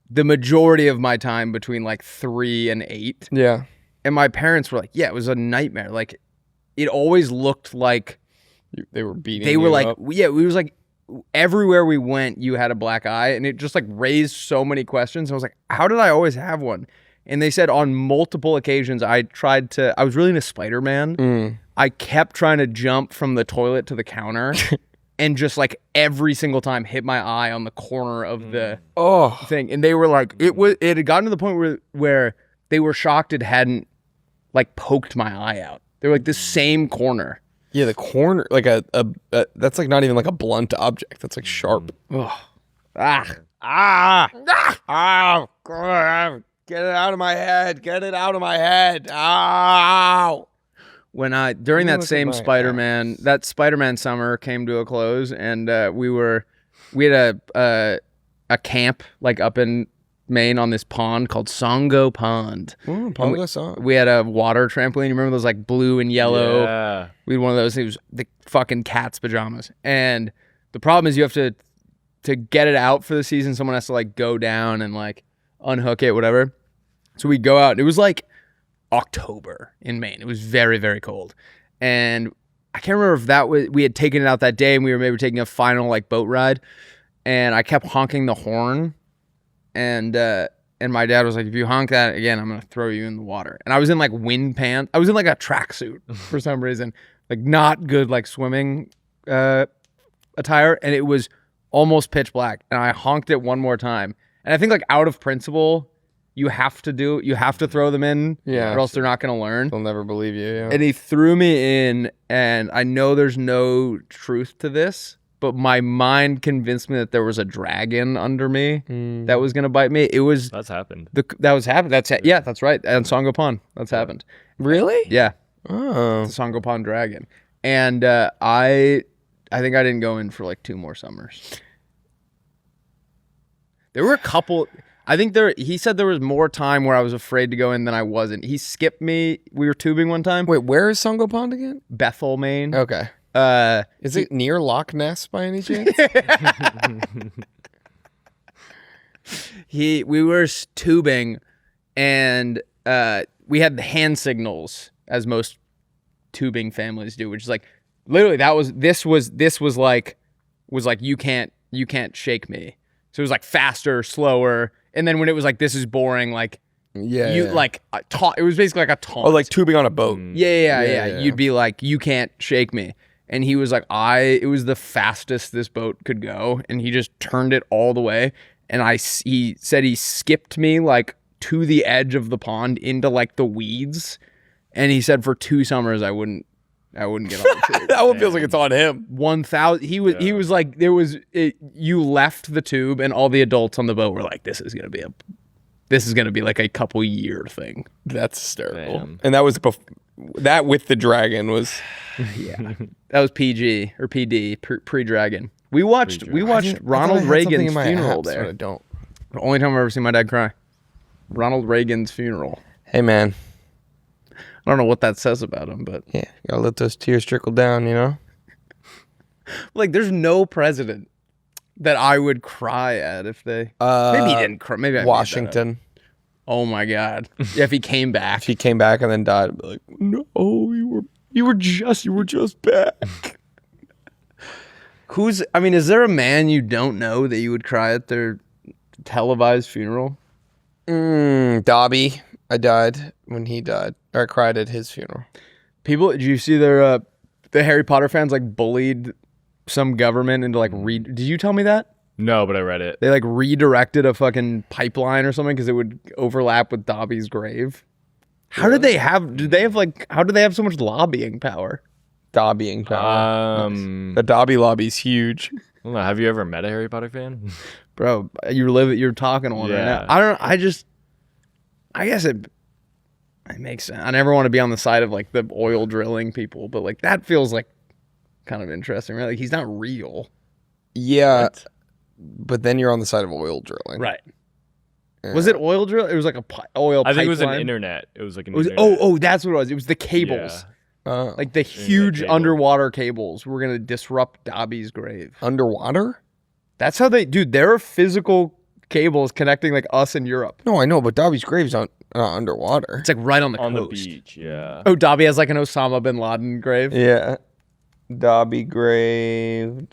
the majority of my time between like 3 and 8. Yeah. And my parents were like, yeah, it was a nightmare. Like, it always looked like They were beating they were you like, up. yeah, it was like everywhere we went, you had a black eye, and it just like raised so many questions. I was like, how did I always have one? And they said on multiple occasions, I was really into Spider-Man. I kept trying to jump from the toilet to the counter and just like every single time hit my eye on the corner of the thing. And they were like, it had gotten to the point where they were shocked it hadn't like poked my eye out. They were like the same corner. Yeah, the corner, like that's like not even like a blunt object. That's like sharp. Ugh. God. Get it out of my head. Get it out of my head. Ow. When during Let me that look at same my Spider-Man, that Spider-Man summer came to a close, and we had a camp like up in Maine on this pond called Songo Pond. Ooh, Pongo song. We had a water trampoline. You remember those like blue and yellow? Yeah. We had one of those. It was the fucking cat's pajamas. And the problem is you have to get it out for the season. Someone has to like go down and like unhook it, whatever. So we go out. It was like October in Maine. It was very, very cold. And I can't remember if we had taken it out that day and we were maybe taking a final like boat ride. And I kept honking the horn. And my dad was like, if you honk that again, I'm going to throw you in the water. And I was in like wind pants. I was in like a tracksuit for some reason, like not good, like swimming attire. And it was almost pitch black. And I honked it one more time. And I think like out of principle, you have to throw them in, or else they're not going to learn. They'll never believe you. Yeah. And he threw me in, and I know there's no truth to this, but my mind convinced me that there was a dragon under me that was going to bite me. It was That's happened. that was happening. Yeah, that's right. And Songo Pond, that's happened. Really? Yeah, Oh. the Songo Pond dragon. And I think I didn't go in for like 2 more summers. There were a couple. I think he said there was more time where I was afraid to go in than I wasn't. He skipped me. We were tubing one time. Wait, where is Songo Pond again? Bethel, Maine. Okay. Is it near Loch Ness by any chance? We were tubing, and we had the hand signals as most tubing families do, which is like literally this was like you can't shake me. So it was like faster, slower, and then when it was like this is boring, like like it was basically like a taunt. Oh, like tubing on a boat. Yeah. You'd be like, you can't shake me. And he was like, it was the fastest this boat could go. And he just turned it all the way. And he said he skipped me like to the edge of the pond into like the weeds. And he said for 2 summers, I wouldn't get on the tube. That one feels like it's on him. 1,000. He was like, you left the tube and all the adults on the boat were like, this is going to be like a couple year thing. That's hysterical. Damn. And that was that with the dragon was. Yeah, that was PG or PD pre-dragon. We watched Ronald Reagan's funeral there. I don't. The only time I've ever seen my dad cry. Ronald Reagan's funeral. Hey man. I don't know what that says about him, but Yeah, you gotta let those tears trickle down, you know? like, there's no president that I would cry at if they. Maybe he didn't cry. Maybe I made that up. Washington. Oh my God! Yeah, if he came back. If he came back and then died, I'd be like, no, you were just back. Is there a man you don't know that you would cry at their televised funeral? Dobby. I died when he died. Or I cried at his funeral. People, did you see the Harry Potter fans like bullied some government into like did you tell me that? No, but I read it. They like redirected a fucking pipeline or something because it would overlap with Dobby's grave. How did they have so much lobbying power? Dobbying power. The Dobby lobby's huge. I don't know, have you ever met a Harry Potter fan? Bro, you're talking to one right now. I guess it makes sense. I never want to be on the side of like the oil drilling people, but like that feels like kind of interesting, right? Like he's not real. Yeah. What? But then you're on the side of oil drilling. Right. Yeah. Was it oil drill? It was like a oil pipeline. I think it was an internet. It was like an internet. Oh, that's what it was. It was the cables. Yeah. Like the huge cable. underwater cables were going to disrupt Dobby's grave. Underwater? That's how there are physical cables connecting like us in Europe. No, I know, but Dobby's grave's underwater. It's like right on the On coast. the beach, yeah. Oh, Dobby has like an Osama bin Laden grave. Yeah. Dobby grave.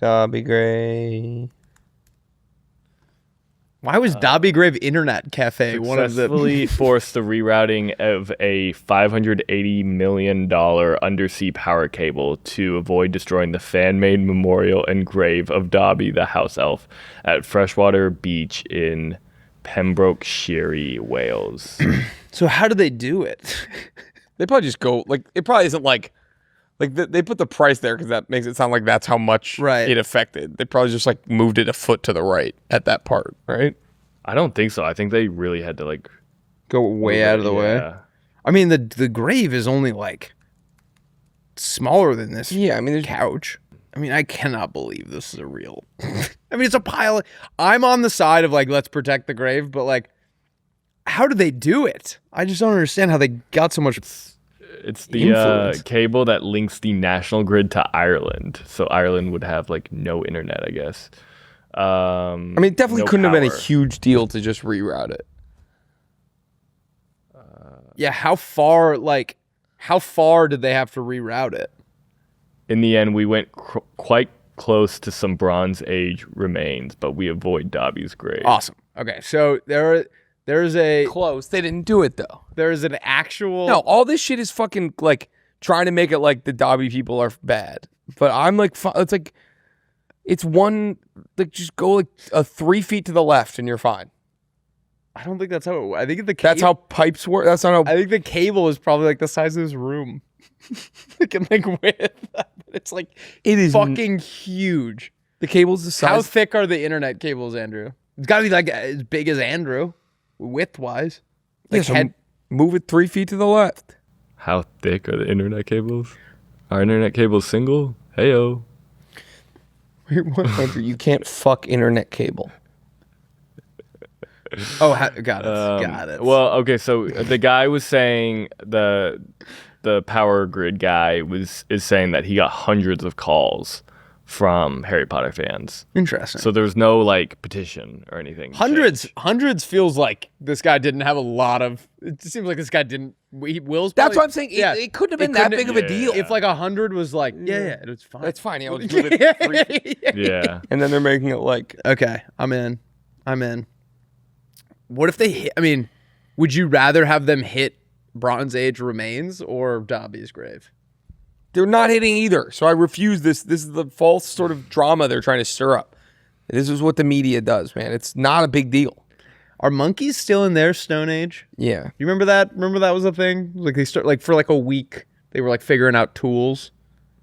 Why was Dobby Grave Internet Cafe one of the Successfully forced the rerouting of a $580 million undersea power cable to avoid destroying the fan-made memorial and grave of Dobby the house elf at Freshwater Beach in Pembrokeshire, Wales. So how do they do it? They probably just go, like, it probably isn't like Like they put the price there because that makes it sound like that's how much Right. it affected. They probably just like moved it a foot to the right at that part, right? I don't think so. I think they really had to like Go way out of the way. yeah. I mean, the grave is only like smaller than this Yeah, I mean, couch. I mean, I cannot believe this is a real. I mean, it's a pile. I'm on the side of like, let's protect the grave, but like, how do they do it? I just don't understand how they got so much. It's the Influence. cable that links the national grid to Ireland. So Ireland would have like no internet, I guess. I mean, it definitely no couldn't have been a power. huge deal to just reroute it. Yeah, how far did they have to reroute it? In the end, we went quite close to some Bronze Age remains, but we avoid Dobby's grave. Awesome. Okay, so there's Close. They didn't do it though. an actual. No, all this shit is fucking like trying to make it like the Dobby people are bad. But I'm like, it's like, it's one, like just go like 3 feet to the left and you're fine. I don't think that's how. I think That's how pipes work. That's not how. I think the cable is probably like the size of this room. Like in like width. It's like It is fucking huge. The cable's the size. How thick are the internet cables, Andrew? It's got to be like as big as Andrew, width wise. Yeah, Like so move it 3 feet to the left. How thick are the internet cables? Are internet cables single? Heyo. Wait, what? Andrew, you can't fuck internet cable. Oh, got it. Got it. Well, okay, so the guy was saying the power grid guy is saying that he got hundreds of calls from Harry Potter fans. Interesting. So there's no like petition or anything. Hundreds feels like this guy didn't have a lot of. It seems like this guy didn't. Will's. That's probably- what I'm saying. It couldn't have been that couldn't- big of a yeah. deal. If like 100 was like, yeah, it's fine. That's fine. Yeah, we'll just move it 3 feet. Yeah. And then they're making it like, Okay, I'm in. What if they hit? I mean, would you rather have them hit Bronze Age remains or Dobby's grave? they're not hitting either. So I refuse this. This is the false sort of drama they're trying to stir up. This is what the media does, man. It's not a big deal. Are monkeys still in their Stone Age? Yeah. You remember that? Remember that was a thing? Like they start like for like a week, they were like figuring out tools,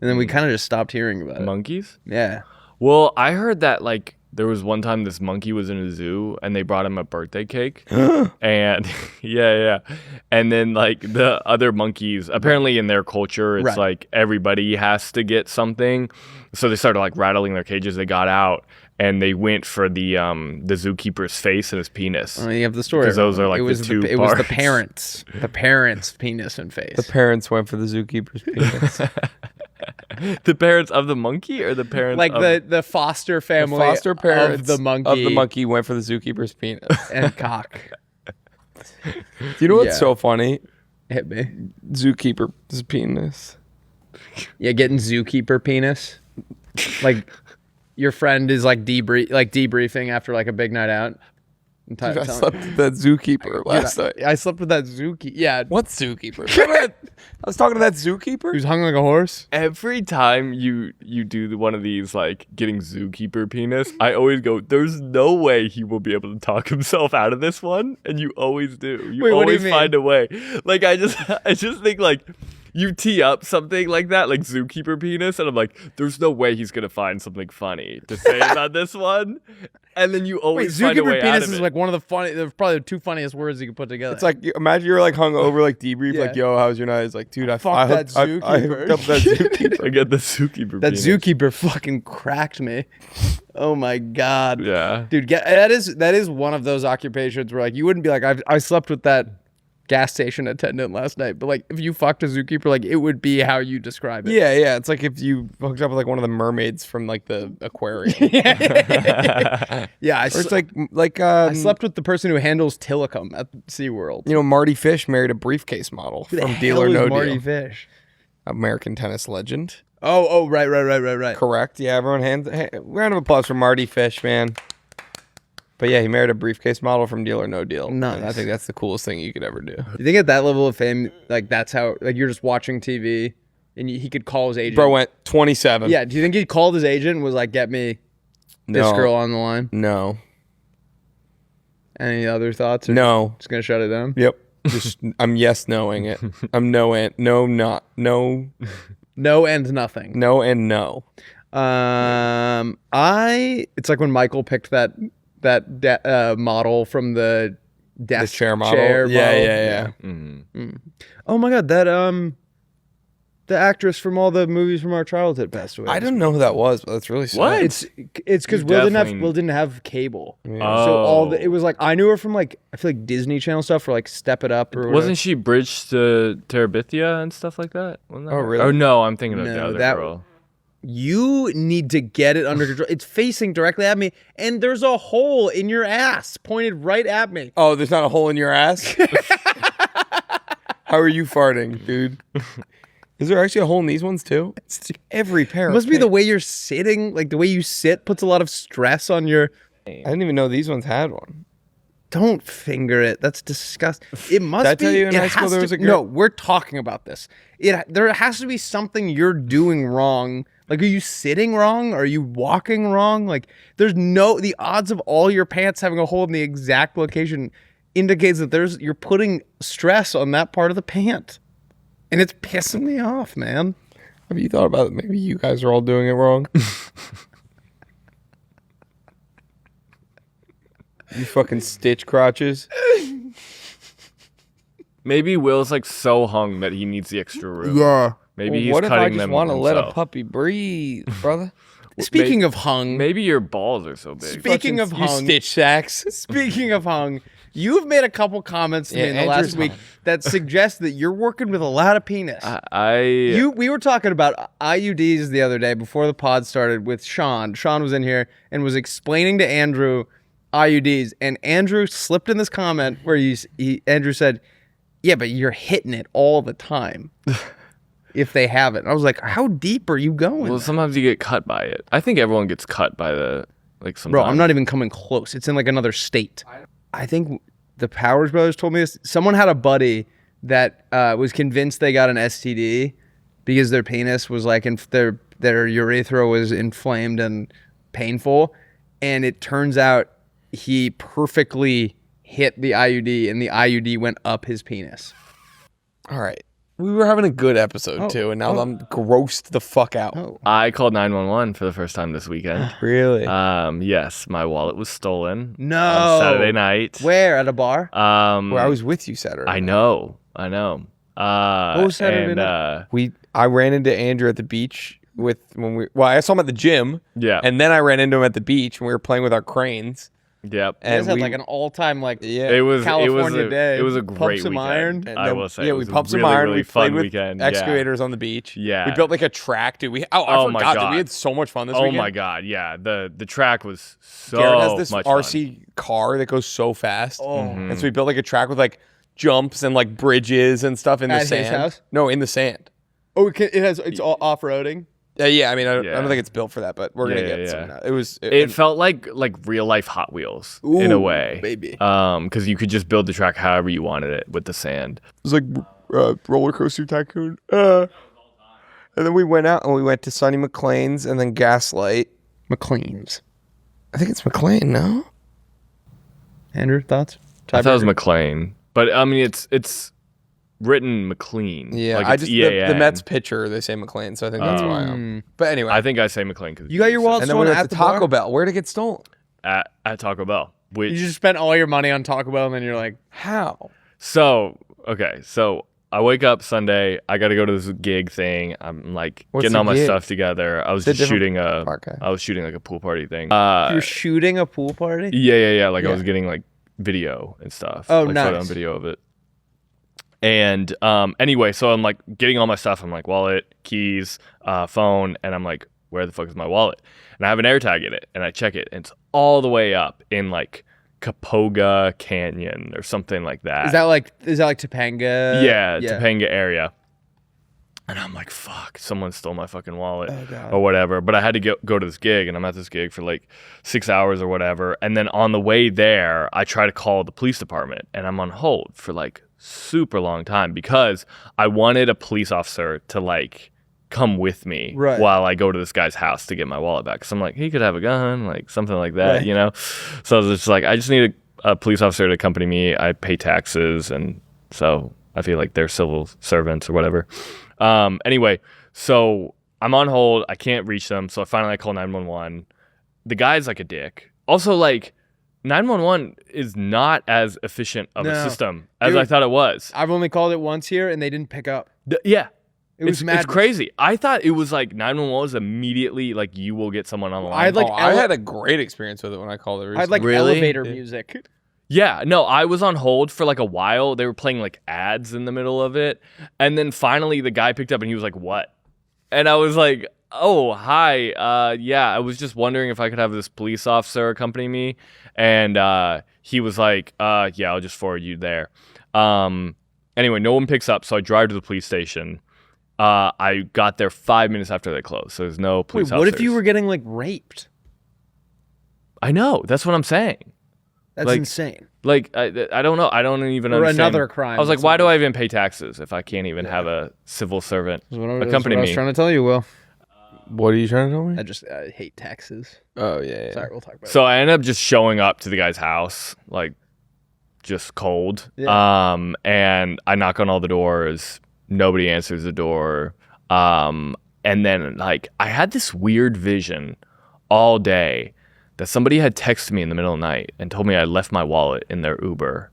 and then we kind of just stopped hearing about it. Monkeys? Yeah. Well, I heard that like there was one time this monkey was in a zoo and they brought him a birthday cake. And yeah. And then like the other monkeys, apparently in their culture, it's Right. like everybody has to get something. So they started like rattling their cages. They got out and they went for the zookeeper's face and his penis. You have the story. 'Cause those are, like, it the was two it was the parts. parents' penis and face. The parents went for the zookeeper's penis. The parents of the monkey or the parents like of the foster family Foster parents of the monkey went for the zookeeper's penis. and cock. Do you know what's Yeah. so funny? Hit me. Zookeeper's penis. Yeah, getting zookeeper penis. Like your friend is like debriefing after like a big night out. And Dude, I slept with that zookeeper last night. I slept with that zookeeper. Yeah, What zookeeper? Remember that? I was talking to that zookeeper. who's hung like a horse. Every time you do one of these like getting zookeeper penis, I always go, "There's no way he will be able to talk himself out of this one," and you always do. You Wait, what do you always mean? find a way. Like I just think like you tee up something like that, like zookeeper penis, and I'm like, "There's no way he's gonna find something funny to say about this one," and then you Wait, always find a way zookeeper out penis of is it. like one of the probably the two funniest words you could put together. It's like imagine you're like hung over, like debrief, like, Yeah. "Yo, how's your night?" It's like, dude, I Fuck that hooked- I zookeeper. hooked up that zookeeper. I get the zookeeper. that penis. zookeeper fucking cracked me. Oh my god. Yeah. Dude, that is one of those occupations where like you wouldn't be like I slept with that gas station attendant last night, but like if you fucked a zookeeper, like it would be how you describe it. Yeah. It's like if you hooked up with like one of the mermaids from like the aquarium. Yeah, Or it's like I slept with the person who handles Tillicum at SeaWorld. you know, Marty Fish married a briefcase model Who the from Deal hell or is No Marty Deal. Fish. American tennis legend. Oh, right. Correct. Yeah, everyone round of applause for Marty Fish, man. But yeah, he married a briefcase model from Deal or No Deal. Nice. And I think that's the coolest thing you could ever do. You think at that level of fame, like that's how like you're just watching TV and he could call his agent. Bro went 27. Yeah, do you think he called his agent and was like, "Get me this No. girl on the line"? No. Any other thoughts? Or No. just gonna shut it down. Yep. Just I'm yes knowing it. I'm no. No and nothing. No and no. It's like when Michael picked that model from the desk chair model. Yeah. Mm-hmm. Oh my god, that the actress from all the movies from our childhood passed away. I don't know who that was, but that's really sad. What? It's because You Will didn't have cable. Yeah. Oh. It was like I knew her from like I feel like Disney Channel stuff or like Step It Up or whatever. Wasn't she bridged to Terabithia and stuff like that? Wasn't that Oh, her? really? Oh no, I'm thinking of the No, other that- girl. You need to get it under control. It's facing directly at me, and there's a hole in your ass pointed right at me. Oh, there's not a hole in your ass? How are you farting, dude? Is there actually a hole in these ones too? Every pair. It must be the way you're sitting, like the way you sit puts a lot of stress on your. I didn't even know these ones had one. Don't finger it. That's disgusting. It must Did I be. tell you in it high school has there to- was a girl- No, we're talking about this. There has to be something you're doing wrong. Like, are you sitting wrong? Are you walking wrong? Like, the odds of all your pants having a hole in the exact location indicates that you're putting stress on that part of the pant. And it's pissing me off, man. Have you thought about it? Maybe you guys are all doing it wrong? You fucking stitch crotches. Maybe Will's like so hung that he needs the extra room. Yeah. Maybe Well, he's what if I cutting just them want to let a himself. puppy breathe, brother? Speaking of hung. Maybe your balls are so big. Speaking of You hung. stitch sacks. Speaking of hung, you've made a couple comments to me in the Andrew's last week hung. that suggest that you're working with a lot of penis. We were talking about IUDs the other day before the pod started with Sean. Sean was in here and was explaining to Andrew IUDs, and Andrew slipped in this comment where Andrew said, "Yeah, but you're hitting it all the time." If they have it. And I was like, how deep are you going? Well, sometimes you get cut by it. I think everyone gets cut by the sometimes. Bro, I'm not even coming close. It's in like another state. I think the Powers Brothers told me this. Someone had a buddy that was convinced they got an STD because their penis was like, their urethra was inflamed and painful. And it turns out he perfectly hit the IUD and the IUD went up his penis. All right. We were having a good episode too, and now I'm grossed the fuck out. Oh. I called 911 for the first time this weekend. Really? Yes, my wallet was stolen. No. On Saturday night. Where? At a bar? Well, I was with you Saturday. I know. What was Saturday night? I ran into Andrew at the beach I saw him at the gym. Yeah. And then I ran into him at the beach when we were playing with our cranes. Yep. You guys And had we like an all-time like It was California a, day. It was a Pump great some weekend. iron. and I then- will say. Yeah, it we was a pumped some really, iron. really We fun played with weekend. excavators on the beach. Yeah. We built like a track, dude. I Oh my forgot, dude. God. We had so much fun this Oh weekend. my god, yeah. The track was so Garrett has this much RC car that goes so fast. Oh. And so we built like a track with like jumps and like bridges and stuff in the At his sand. house? No, in the sand. Oh, it's all off-roading. Yeah, I mean, I Yeah. don't think it's built for that, but we're gonna Yeah, get yeah, some. yeah. Now. It was. It felt like real life Hot Wheels in a Ooh, way, baby. Because you could just build the track however you wanted it with the sand. It was like roller coaster tycoon. And then we went out and we went to Sonny McLean's and then Gaslight. McLean's. I think it's McLean, no? Andrew, thoughts? I thought it was McLean, but I mean it's written McLean. Yeah, like I it's just EAN. the Mets pitcher they say McLean, so I think that's why. But anyway, I think I say McLean because You got your wallet and then we stolen went at to the Taco bar? Bell. Where'd it get stolen? at Taco Bell. Which You just spent all your money on Taco Bell, and then you're like, How? so I wake up Sunday. I got to go to this gig thing. I'm like What's getting the all my gig? stuff together. I was Is it just shooting Okay. I was shooting like a pool party thing. you're shooting a pool party? Yeah. Like I Yeah. was getting like video and stuff. Oh, like, photo nice. and video of it. And anyway, so I'm like getting all my stuff. I'm like wallet, keys, phone, and I'm like, where the fuck is my wallet? And I have an AirTag in it, and I check it, and it's all the way up in like Capoga Canyon or something like that. Is that like Topanga? Yeah, Topanga area. And I'm like, fuck, someone stole my fucking wallet or whatever. But I had to go to this gig, and I'm at this gig for like 6 hours or whatever. And then on the way there, I try to call the police department, and I'm on hold for like super long time because I wanted a police officer to like come with me Right. while I go to this guy's house to get my wallet back. So I'm like, he could have a gun, like something like that, Right. you know? So I was just like, I just need a police officer to accompany me. I pay taxes, and so I feel like they're civil servants or whatever. Anyway, So I'm on hold. I can't reach them. So finally I call 911. The guy's like a dick. Also, like, 911 is not as efficient of a No. system as Dude, I thought it was. I've only called it once here, and they didn't pick up. Yeah. It was It's madness. crazy. I thought it was like 911 was immediately like you will get someone on the line. I had like I had a great experience with it when I called it recently. I had like Really? elevator music. Yeah, no, I was on hold for like a while. They were playing like ads in the middle of it. And then finally the guy picked up and he was like, "What?" And I was like, "Oh, hi. Yeah, I was just wondering if I could have this police officer accompany me." And he was like, "Yeah, I'll just forward you there." Anyway, no one picks up, so I drive to the police station. I got there 5 minutes after they closed, so there's no police Wait, what if officers. you were getting like raped? I know, that's what I'm saying. That's Like, insane. Like, I don't know. I don't even Or understand. another crime I was like, or why do something. I even pay taxes if I can't even have a civil servant That's what accompany I was me? trying to tell you, Will. What are you trying to tell me? I hate taxes. Oh yeah. Sorry, we'll talk about So I ended up just showing up to the guy's house, like, just cold. Yeah. And I knock on all the doors. Nobody answers the door. And then, like, I had this weird vision all day that somebody had texted me in the middle of the night and told me I left my wallet in their Uber.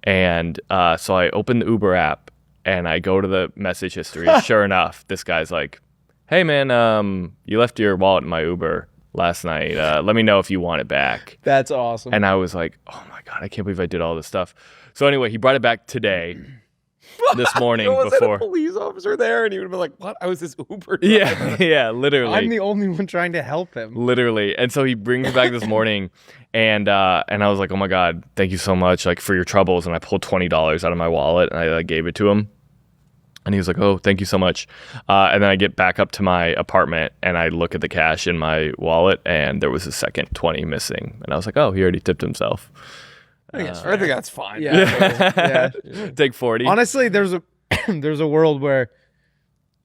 And so I opened the Uber app and I go to the message history. Sure enough, this guy's like, "Hey, man, you left your wallet in my Uber last night. Let me know if you want it back." That's awesome. And I was like, "Oh my God, I can't believe I did all this stuff." So anyway, he brought it back today, this morning was before. a police officer there, and he would have been like, "What? I was this Uber driver." Yeah, yeah, literally. I'm the only one trying to help him. Literally. And so he brings it back this morning and I was like, "Oh my God, thank you so much, like, for your troubles." And I pulled $20 out of my wallet and I like gave it to him. And he was like, "Oh, thank you so much." And then I get back up to my apartment and I look at the cash in my wallet and there was a second 20 missing. And I was like, "Oh, he already tipped himself." I think that's fine. Yeah. Take 40. Honestly, there's a world where,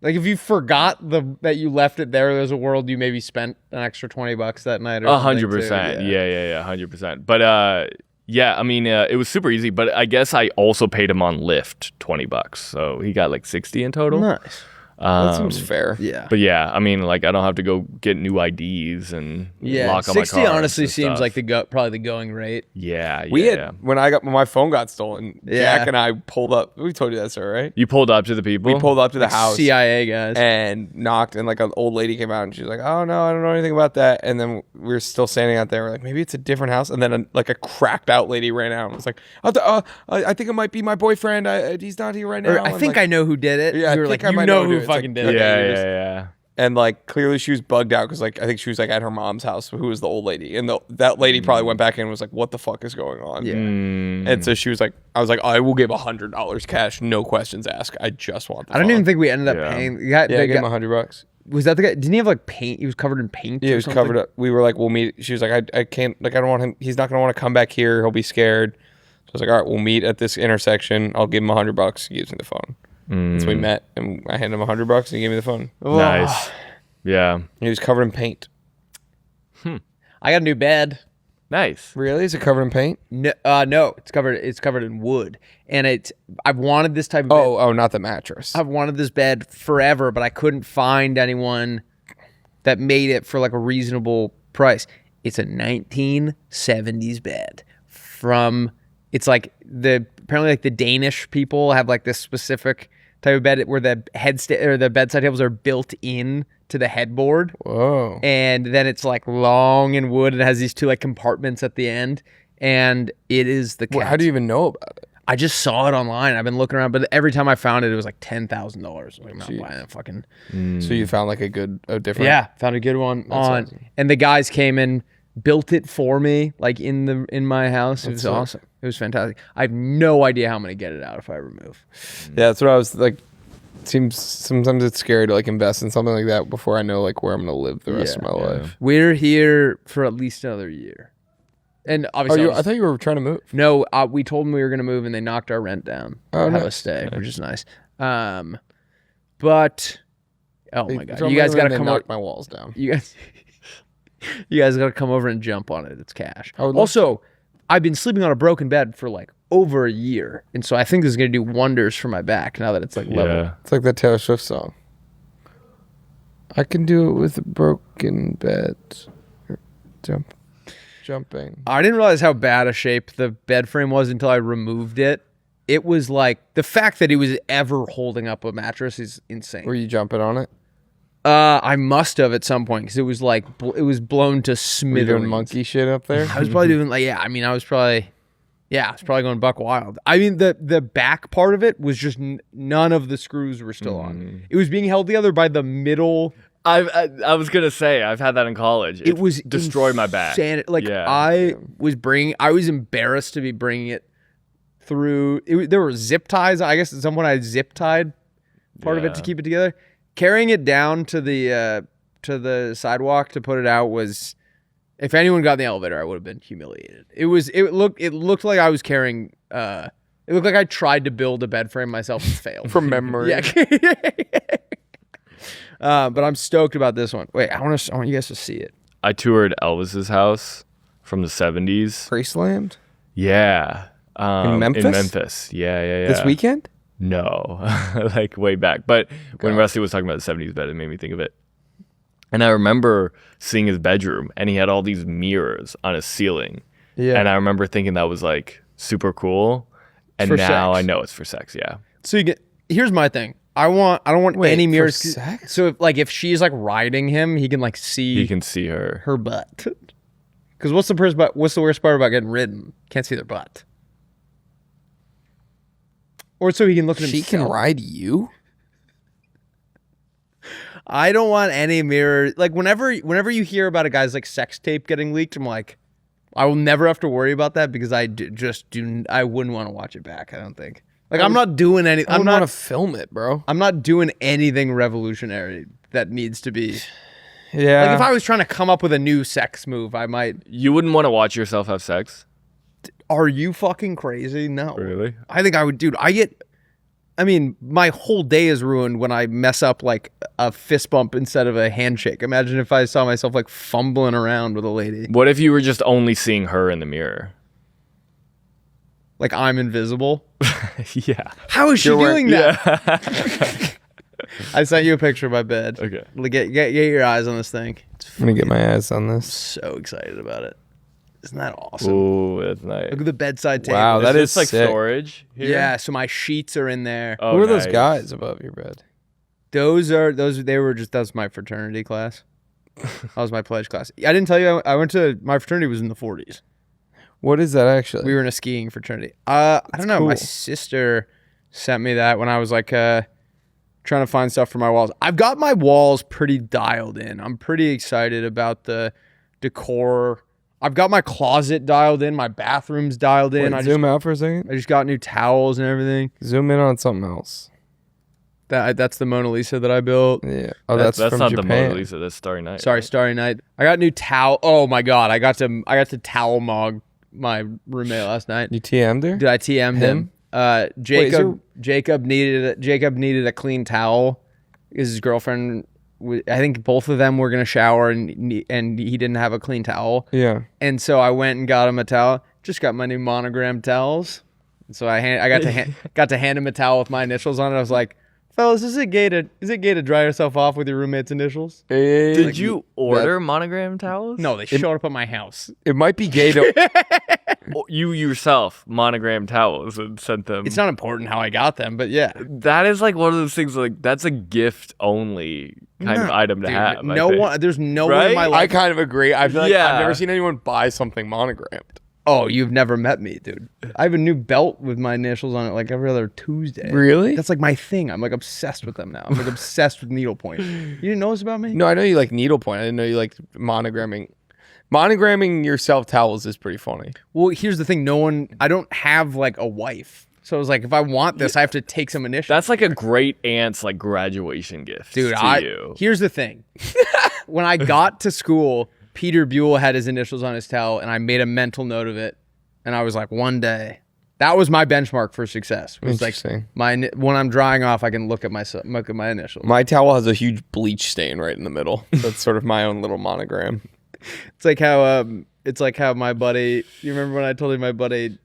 like, if you forgot that you left it there's a world you maybe spent an extra $20 that night. Or 100%. Yeah, 100%. But yeah, I mean, it was super easy. But I guess I also paid him on Lyft $20, so he got like 60 in total. Nice. That seems fair. Yeah. But yeah, I mean, like, I don't have to go get new IDs and Yeah. lock on my 60 car. honestly seems like probably the going rate. Yeah. We had when my phone got stolen. Yeah. Jack and I pulled up. We told you that story, right? You pulled up to the people. We pulled up to the house CIA guys. and knocked, and like an old lady came out, and she's like, "Oh no, I don't know anything about that." And then we were still standing out there. We're like, maybe it's a different house. And then like a cracked out lady ran out and was like, "I think it might be my boyfriend. He's not here right now." I think I know who did it. Yeah, I you were think like, I might you know know who who did it. It's fucking like, did it. Yeah. And like clearly she was bugged out because like I think she was like at her mom's house, who was the old lady, and that lady probably went back in and was like, "What the fuck is going on?" Yeah. And so she was like, "I was like, I will give $100 cash, no questions asked. I just want the I don't phone." even think we ended up Yeah. paying. Yeah, I gave him $100. Was that the guy? Didn't he have like paint? He was covered in paint. Yeah, he or was something? covered up. We were like, "We'll meet." She was like, "I can't. Like, I don't want him. He's not gonna want to come back here. He'll be scared." So I was like, "All right, we'll meet at this intersection. I'll give him $100." He gives me the phone. So we met, and I handed him $100, and he gave me the phone. Oh. Nice. Yeah. He was covered in paint. I got a new bed. Nice. Really? Is it covered in paint? No, it's covered in wood, and I've wanted this type of bed. Oh, not the mattress. I've wanted this bed forever, but I couldn't find anyone that made it for like a reasonable price. It's a 1970s bed apparently like the Danish people have like this specific type of bed where the or the bedside tables are built in to the headboard. Whoa. And then it's like long and wood. It has these two like compartments at the end, and it is the How do you even know about it? I just saw it online. I've been looking around, but every time I found it, it was like $10,000. Like, I'm not Jeez. buying that fucking. So you found like a different. Yeah, found a good one on, awesome. and the guys came in, built it for me, like in my house. It was sick. awesome. It was fantastic. I have no idea how I'm gonna get it out if I ever move. Yeah, that's what I was like. Seems sometimes it's scary to like invest in something like that before I know like where I'm gonna live the rest of my life. We're here for at least another year, and obviously, I thought you were trying to move. no, we told them we were gonna move, and they knocked our rent down. Oh, have nice. us stay, which is nice. But oh my god, Throw you me guys in gotta and then come knock over. my walls down. You guys gotta come over and jump on it. It's cash. I would love Also, I've been sleeping on a broken bed for like over a year, and so I think this is gonna do wonders for my back now that it's like level. Yeah. It's like that Taylor Swift song. I can do it with a broken bed. Jumping. I didn't realize how bad a shape the bed frame was until I removed it. It was like the fact that he was ever holding up a mattress is insane. Were you jumping on it? I must have at some point because it was like it was blown to Were you smithereens. doing monkey shit up there? I was probably doing like I was probably going buck wild. I mean the back part of it was just none of the screws were still on. It was being held together by the middle. I was gonna say I've had that in college. It was destroyed my back. Like Yeah. I was embarrassed to be bringing it through. There were zip ties. I guess at some point I zip tied part of it to keep it together. Carrying it down to the sidewalk to put it out was, if anyone got in the elevator, I would have been humiliated. It looked like I was carrying. It looked like I tried to build a bed frame myself and failed. From memory. Yeah. But I'm stoked about this one. Wait, I want you guys to see it. I toured Elvis's house from the 70s. Graceland? Yeah. In Memphis? In Memphis. Yeah. This weekend? No, like way back. But when Rusty was talking about the 70s bed, it made me think of it. And I remember seeing his bedroom, and he had all these mirrors on his ceiling. Yeah. And I remember thinking that was like super cool. And For now sex. I know it's for sex. Yeah. So here's my thing. I don't want Wait, any for mirrors. sex? So if she's like riding him, he can like see You can see her. her butt. Because what's the worst part about getting ridden? Can't see their butt. Or so he can look at She himself. can ride you? I don't want any mirror. Like whenever you hear about a guy's like sex tape getting leaked, I'm like, I will never have to worry about that because I wouldn't want to watch it back. I don't think. Like I'm not doing anything. I don't want to film it, bro. I'm not doing anything revolutionary that needs to be. Yeah. Like if I was trying to come up with a new sex move, I might. You wouldn't want to watch yourself have sex? Are you fucking crazy? No. Really? I think I would, dude. My whole day is ruined when I mess up like a fist bump instead of a handshake. Imagine if I saw myself like fumbling around with a lady. What if you were just only seeing her in the mirror? Like I'm invisible. Yeah. How is she doing that? Yeah. I sent you a picture of my bed. Okay. Get your eyes on this thing. I'm going to get my eyes on this. So excited about it. Isn't that awesome? Ooh, that's nice. Look at the bedside table. Wow, that Is is this like sick. storage here? Yeah, so my sheets are in there. Oh, Who are those nice. guys above your bed? That was my fraternity class. That was my pledge class. I didn't tell you I went to my fraternity was in the 40s. What is that actually? We were in a skiing fraternity. I don't know. My cool. sister sent me that when I was like trying to find stuff for my walls. I've got my walls pretty dialed in. I'm pretty excited about the decor. I've got my closet dialed in. My bathroom's dialed in. Wait, zoom out for a second. I just got new towels and everything. Zoom in on something else. That's the Mona Lisa that I built. Yeah. Oh, that's from not Japan. the Mona Lisa. That's Starry Night. Sorry, Starry Night. I got new towel. Oh my god, I got to towel mog my roommate last night. You TM'd her? Did I TM'd him? Jacob Wait, needed a clean towel because his girlfriend. I think both of them were gonna shower and he didn't have a clean towel. Yeah. And so I went and got him a towel. Just got my new monogram towels. And so I got to hand him a towel with my initials on it. I was like, fellas, is it gay to dry yourself off with your roommate's initials? Did you order monogram towels? No, they showed up at my house. It might be gay to... You yourself monogram towels and sent them. It's not important how I got them, but yeah. That is like one of those things. Like that's a gift only kind of item to Dude, have. There's no one in my Right? life. I kind of agree. I feel like Yeah. I've never seen anyone buy something monogrammed. Oh, you've never met me, dude. I have a new belt with my initials on it like every other Tuesday. Really? That's like my thing. I'm like obsessed with them now. I'm like obsessed with needlepoint. You didn't know this about me? No, I know you like needlepoint. I didn't know you liked monogramming. Monogramming yourself towels is pretty funny. Well, here's the thing. I don't have like a wife. So I was like, if I want this, I have to take some initials. That's like a great aunt's like graduation gift, Dude, to you. Here's the thing. When I got to school, Peter Buell had his initials on his towel, and I made a mental note of it. And I was like, one day, that was my benchmark for success. It was like Interesting. when I'm drying off, I can look at my initials. My towel has a huge bleach stain right in the middle. That's sort of my own little monogram. It's like how my buddy. You remember when I told you my buddy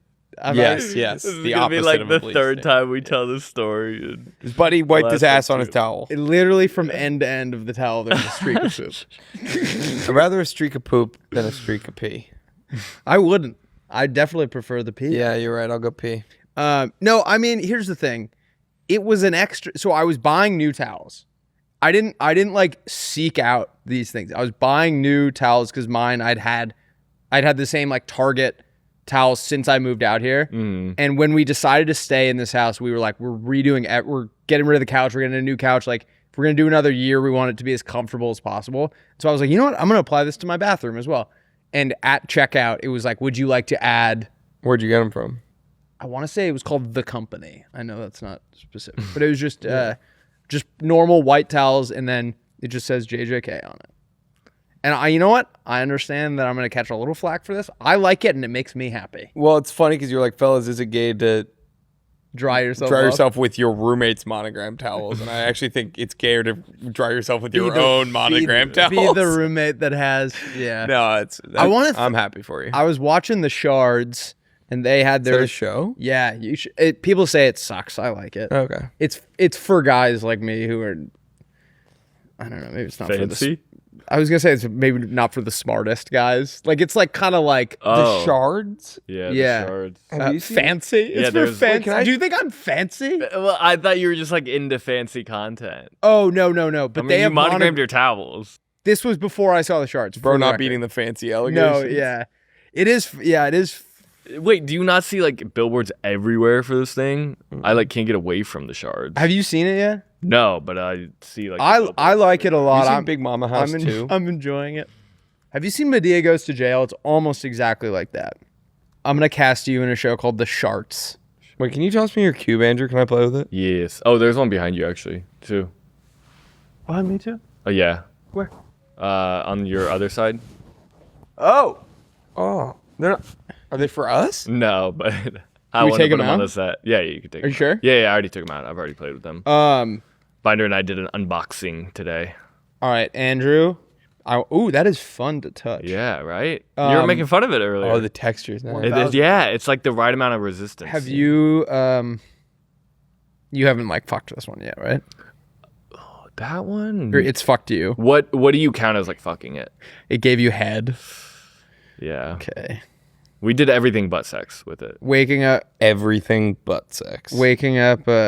Yes. This is The gonna be opposite like of a the bleach third stain. time we tell this story. And His buddy wiped his Last ass on his two. towel. Literally from end to end of the towel, there was a streak of poop. I'd rather a streak of poop than a streak of pee. I wouldn't. I definitely prefer the pee. Yeah, you're right. I'll go pee. No, I mean, here's the thing. It was an extra. So I was buying new towels. I didn't like seek out these things. I was buying new towels because mine I'd had the same like Target towels since I moved out here. And when we decided to stay in this house, we were like, we're getting rid of the couch. We're getting a new couch. Like, if we're gonna do another year, we want it to be as comfortable as possible. So I was like, you know what? I'm gonna apply this to my bathroom as well. And at checkout, it was like, would you like to add? Where'd you get them from? I want to say it was called The Company. I know that's not specific, but it was just normal white towels, and then it just says JJK on it. And you know what? I understand that I'm going to catch a little flack for this. I like it, and it makes me happy. Well, it's funny because you're like, fellas, is it gay to Dry yourself dry off. yourself with your roommate's monogram towels? And I actually think it's gayer to dry yourself with your own monogram towels. Be the roommate that has, yeah. No, I'm happy for you. I was watching The Shards, and they had Is that their a show? Yeah, you should. People say it sucks. I like it. Okay. It's for guys like me who are, I don't know, maybe it's not for the. fancy. I was gonna say it's maybe not for the smartest guys. Like it's like kind of like The Shards? Yeah. Yeah. The Shards. Have you seen- fancy. It's Yeah, for there's- fancy. Wait, can I- Do you think I'm fancy? Well, I thought you were just like into fancy content. Oh no. But I mean, they you have monogrammed your towels. This was before I saw The Shards. Bro, for the not record. beating the fancy No, allegations. yeah, it is. Yeah, it is. Wait, do you not see like billboards everywhere for this thing? I like can't get away from The Shards. Have you seen it yet? No, but I see like. the I billboards like it a You lot. seen Big Mama House too? I'm enjoying it. Have you seen Medea Goes to Jail? It's almost exactly like that. I'm gonna cast you in a show called The Sharts. Wait, can you toss me your cube, Andrew? Can I play with it? Yes. Oh, there's one behind you actually too. Oh, me too. Oh yeah. Where? On your other side. Oh, Oh, they're not. Are they for us? No, but I Can we want to take put 'em them on out? the set. Yeah, you can take. Are you 'em out. sure? Yeah, I already took them out. I've already played with them. Binder and I did an unboxing today. all right, Andrew. Ooh, that is fun to touch. Yeah, right. You were making fun of it earlier. Oh, the textures. Now. It is, yeah, it's like the right amount of resistance. Have you you haven't like fucked this one yet, right? that one? Or it's fucked you. What do you count as like fucking it? It gave you head. Yeah. Okay. We did everything but sex with it. Waking up, Everything but sex. you know,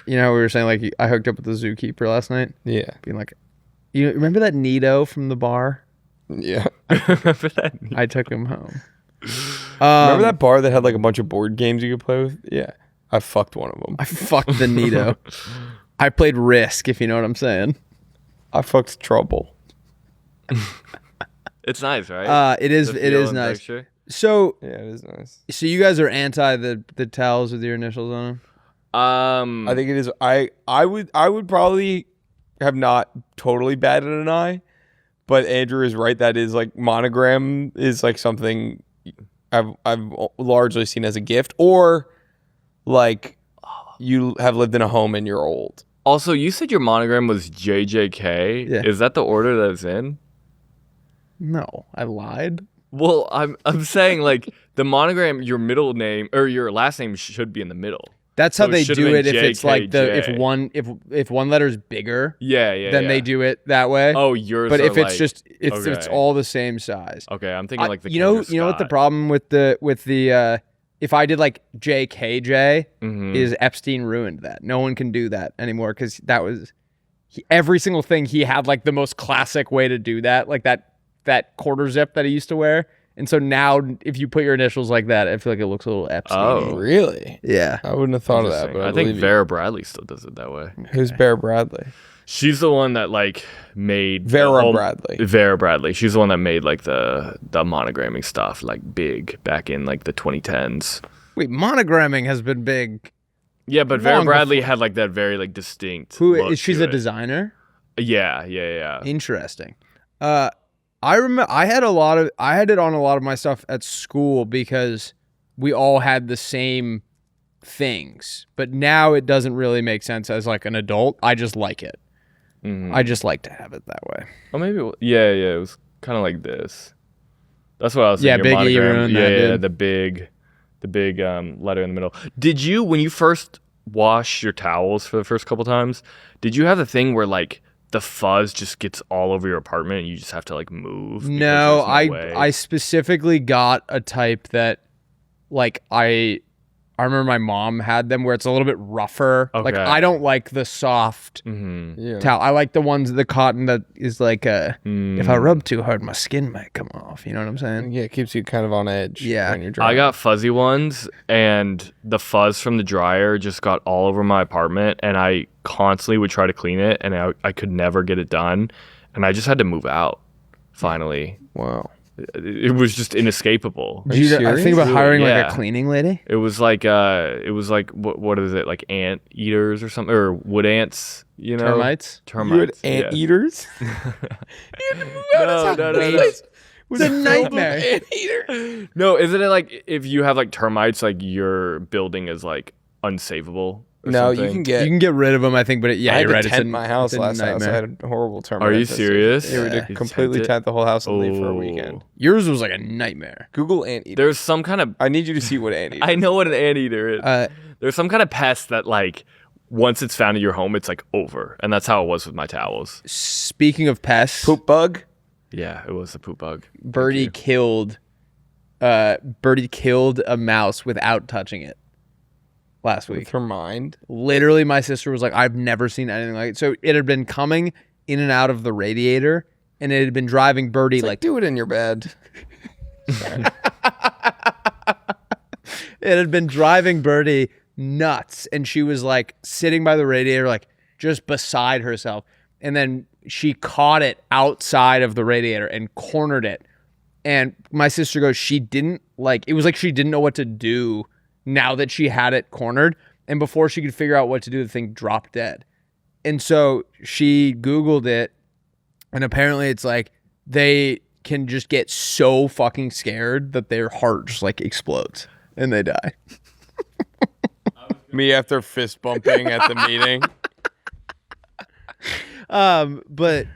how we were saying like I hooked up with the zookeeper last night, Yeah. being like, you remember that Nito from the bar? Yeah. Remember that? I took him home. Remember that bar that had like a bunch of board games you could play with? Yeah. I fucked one of them. I fucked the Nito. I played Risk, if you know what I'm saying. I fucked Trouble. It's nice, right? It is. The It feel is and nice. texture. So Yeah, it is nice. you guys are anti the towels with your initials on them? I think it is. I would probably have not totally batted an eye, but Andrew is right. That is like monogram is like something I've largely seen as a gift, or like you have lived in a home and you're old. Also, you said your monogram was JJK. Yeah. Is that the order that it's in? No, I lied. Well, I'm saying like the monogram, your middle name or your last name should be in the middle. That's So how it they should've do been it. If it's like JKJ. if one letter's bigger, Yeah. then they do it that way. Oh, yours. but are if it's like- just it's okay. all the same size. Okay, I'm thinking like the. you know Kendra what the Scott. problem with the if I did like JKJ Mhm. is Epstein ruined that. No one can do that anymore because that was every single thing he had like the most classic way to do that, like that quarter zip that he used to wear. And so now if you put your initials like that, I feel like it looks a little Epstein. Oh. Really? Yeah. I wouldn't have thought of that. Interesting. But I think believe you. Vera Bradley still does it that way. Who's Bear Bradley? She's the one that like made the Vera whole- Bradley. Vera Bradley. She's the one that made like the monogramming stuff like big back in like the 2010s. Wait, monogramming has been big. Yeah, but Vera Long Bradley had like that very like distinct. Who look is she's to a it. designer? Yeah. Interesting. I remember I had it on a lot of my stuff at school because we all had the same things. But now it doesn't really make sense as like an adult. I just like it. Mhm. I just like to have it that way. Oh, maybe. Yeah. It was kind of like this. That's what I was saying. Yeah, your Big E monogram. ruined yeah, that, yeah, dude. the big, the big letter in the middle. Did you, when you first wash your towels for the first couple times, did you have the thing where like the fuzz just gets all over your apartment and you just have to like move? No, way? I specifically got a type that like I remember my mom had them where it's a little bit rougher. Okay. Like I don't like the soft Yeah. towel. I like the ones, the cotton that is like if I rub too hard, my skin might come off. You know what I'm saying? Yeah, it keeps you kind of on edge. Yeah. When you're drying. I got fuzzy ones, and the fuzz from the dryer just got all over my apartment, and I constantly would try to clean it, and I could never get it done, and I just had to move out finally. Wow. It was just inescapable. Are you I serious? think about hiring like Yeah. a cleaning lady. It was like what is it, like ant eaters or something, or wood ants, you know? Termites. You had Termites. ant yeah. eaters? No. It's a nightmare. Anteater. No, isn't it like if you have like termites, like your building is like unsavable? Or No, something? you can get. You can get rid of them, I think, but I yeah, had you're to right. tent my house it's a last house. I nightmare. had a horrible termite. Are you infestation. serious? They would You completely tent it? tent the whole house and leave for a weekend. Yours was like a nightmare. Google anteater. There's some kind of. I need you to see what anteater. I know what an anteater is. There's some kind of pest that like once it's found in your home, it's like over, and that's how it was with my towels. Speaking of pests, Poop bug. Yeah, it was a poop bug. Birdie killed a mouse without touching it last week. With her mind. Literally, my sister was like, I've never seen anything like it. So it had been coming in and out of the radiator, and it had been driving Birdie like Do it in your bed. it had been driving Birdie nuts, and she was like sitting by the radiator, like just beside herself. And then she caught it outside of the radiator and cornered it. And my sister goes, she didn't like, it was like she didn't know what to do now that she had it cornered. And before she could figure out what to do, the thing dropped dead. And so she Googled it, and apparently it's like they can just get so fucking scared that their heart just like explodes and they die. Me after fist bumping at the meeting. But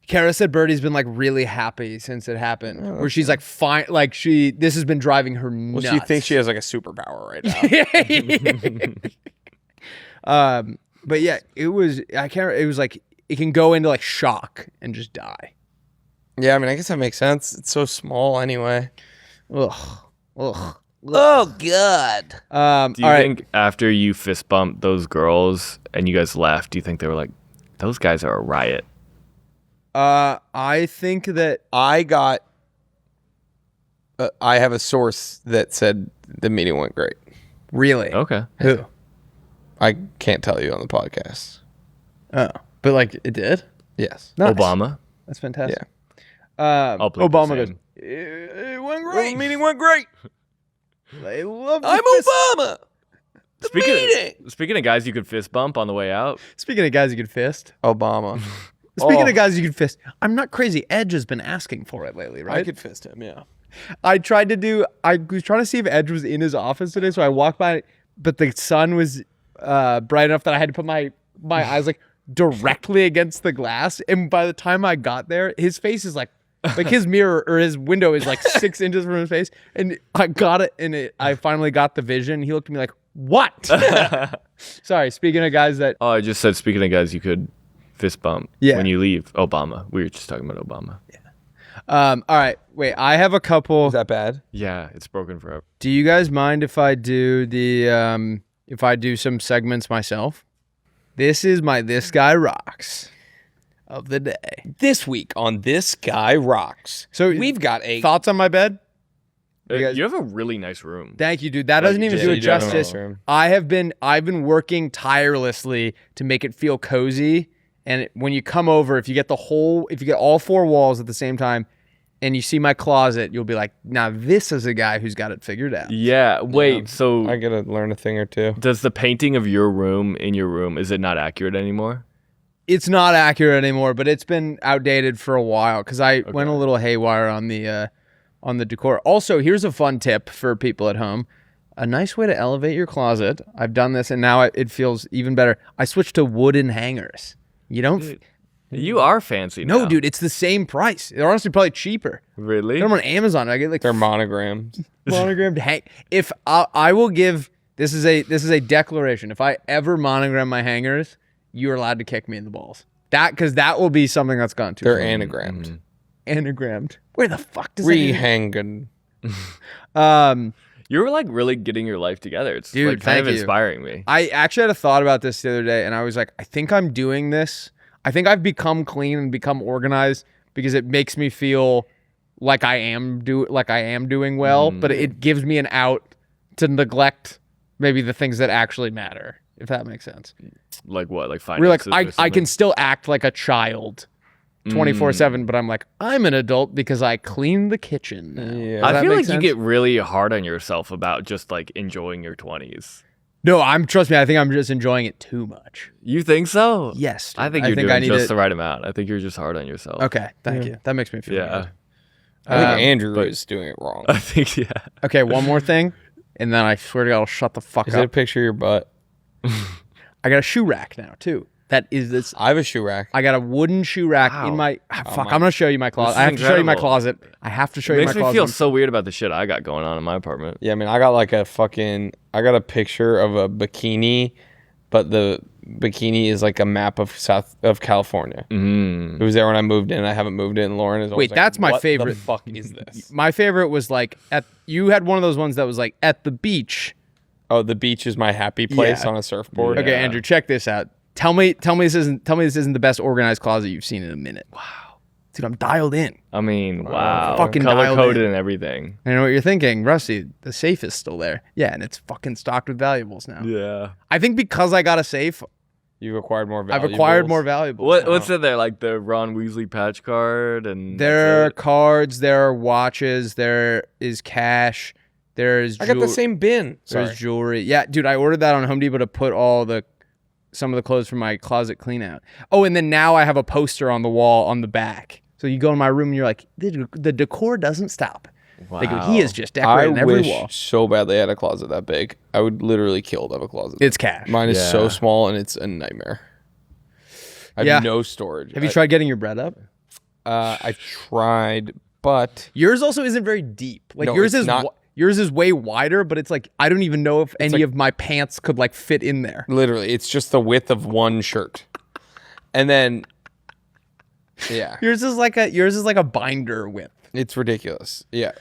Kara said Birdie's been like really happy since it happened, where she's like fine, like this has been driving her nuts. Well, she thinks she has like a superpower right now. But yeah, it was like it can go into like shock and just die. Yeah, I mean, I guess that makes sense. It's so small anyway. Ugh. Oh God. Do you think after you fist bumped those girls and you guys left, do you think they were like, those guys are a riot? I think that I got. I have a source that said the meeting went great. really. Okay. Who? I can't tell you on the podcast. Oh, but like it did. Yes. Nice. Obama. That's fantastic. Yeah. I'll play Obama the goes. same. It went The great. meeting went great. I love. I'm Obama. Speaking of guys you could fist bump on the way out. Speaking of guys you could fist. Obama. Speaking of guys you could fist. I'm not crazy. Edge has been asking for it lately, right? I could fist him. Yeah. I was trying to see if Edge was in his office today, so I walked by, but the sun was bright enough that I had to put my eyes like directly against the glass. And by the time I got there, his face is like his mirror or his window is like 6 inches from his face. And I got it, and I finally got the vision. He looked at me like, "What?" Sorry. Speaking of guys that Oh, I just said speaking of guys you could fist bump Yeah. when you leave. Obama. We were just talking about Obama. all right, wait. I have a couple. Is that bad? Yeah, it's broken forever. Do you guys mind if I do some segments myself? This is my This Guy Rocks of the day. This week on This Guy Rocks. So we've got a thoughts on my bed? You guys- You have a really nice room. Thank you, dude. That doesn't even yeah, do you it do have a justice. nice room. I've been working tirelessly to make it feel cozy. And when you come over, if you get all 4 walls at the same time, and you see my closet, you'll be like, now this is a guy who's got it figured out. Yeah. Wait. So I gotta learn a thing or two. does the painting of your room in your room, is it not accurate anymore? It's not accurate anymore, but it's been outdated for a while because I went a little haywire on the decor. Also, here's a fun tip for people at home. A nice way to elevate your closet. I've done this, and now it feels even better. I switched to wooden hangers. You don't. You are fancy now. No, dude, it's the same price. They're honestly probably cheaper. Really? I'm on Amazon. I get like They're monogrammed. monogrammed hang. If I will give this is a declaration. If I ever monogram my hangers, you're allowed to kick me in the balls. Because that will be something that's gone too. They're far. anagrammed. Anagrammed. Where the fuck does Rehangen. You're like really getting your life together. It's Dude, like kind of thank you. inspiring me. I actually had a thought about this the other day, and I was like, I think I'm doing this. I think I've become clean and become organized because it makes me feel like I am doing well, but it gives me an out to neglect maybe the things that actually matter, if that makes sense. Like what? Like We're like, finances? I can still act like a child 24/7, but I'm like, I'm an adult because I clean the kitchen now. Yeah. Does I that feel make like sense? you get really hard on yourself about just like enjoying your 20s. No, trust me, I think I'm just enjoying it too much. You think so? Yes. I dude. think you're doing I need just to- the right amount. I think you're just hard on yourself. Okay, thank you. That makes me feel Yeah. good. I think Andrew is doing it wrong. I think, yeah. Okay, one more thing, and then I swear to God, I'll shut the fuck Is it a up. picture of your butt? I got a shoe rack now too. That is this. I have a shoe rack. I got a wooden shoe rack Wow. in my. Fuck, I'm gonna show you my closet. is I have to show you my incredible. closet. I have to show It you makes my me closet. feel so weird about the shit I got going on in my apartment. Yeah, I mean, I got like a I got a picture of a bikini, but the bikini is like a map of California. It was there when I moved in. I haven't moved in. Lauren is always Wait, like, that's my what favorite. the fuck is this? My favorite was like you had one of those ones that was like at the beach. Oh, the beach is my happy place Yeah. on a surfboard. Okay, Yeah. Andrew, check this out. Tell me this isn't the best organized closet you've seen in a minute. Wow, dude, I'm dialed in. I mean, wow. Fucking color dialed coded in. and everything. I know what you're thinking, Rusty. The safe is still there. Yeah, and it's fucking stocked with valuables now. Yeah. I think because I got a safe, You've acquired more I've valuables. acquired more valuables. What's in there? Like the Ron Weasley patch card and There are that's it? cards, there are watches, there is cash, there's I got the same bin. Sorry. there's jewelry. Yeah, dude, I ordered that on Home Depot to put some of the clothes from my closet clean out. Oh, and then now I have a poster on the wall on the back. So you go in my room and you're like, the decor doesn't stop. Like Wow. he is just I decorating every wish wall. so badly I had a closet that big. I would literally kill to have a closet. It's cash. Mine is so Yeah. small and it's a nightmare. I have Yeah. no storage. Have you tried getting your bread up? I tried, but Yours also isn't very deep. Like No, yours it's is not. yours is way wider, but it's like I don't even know if any like- of my pants could like fit in there. literally, it's just the width of one shirt. And then, yeah, Yours is like a binder width. it's ridiculous. Yeah,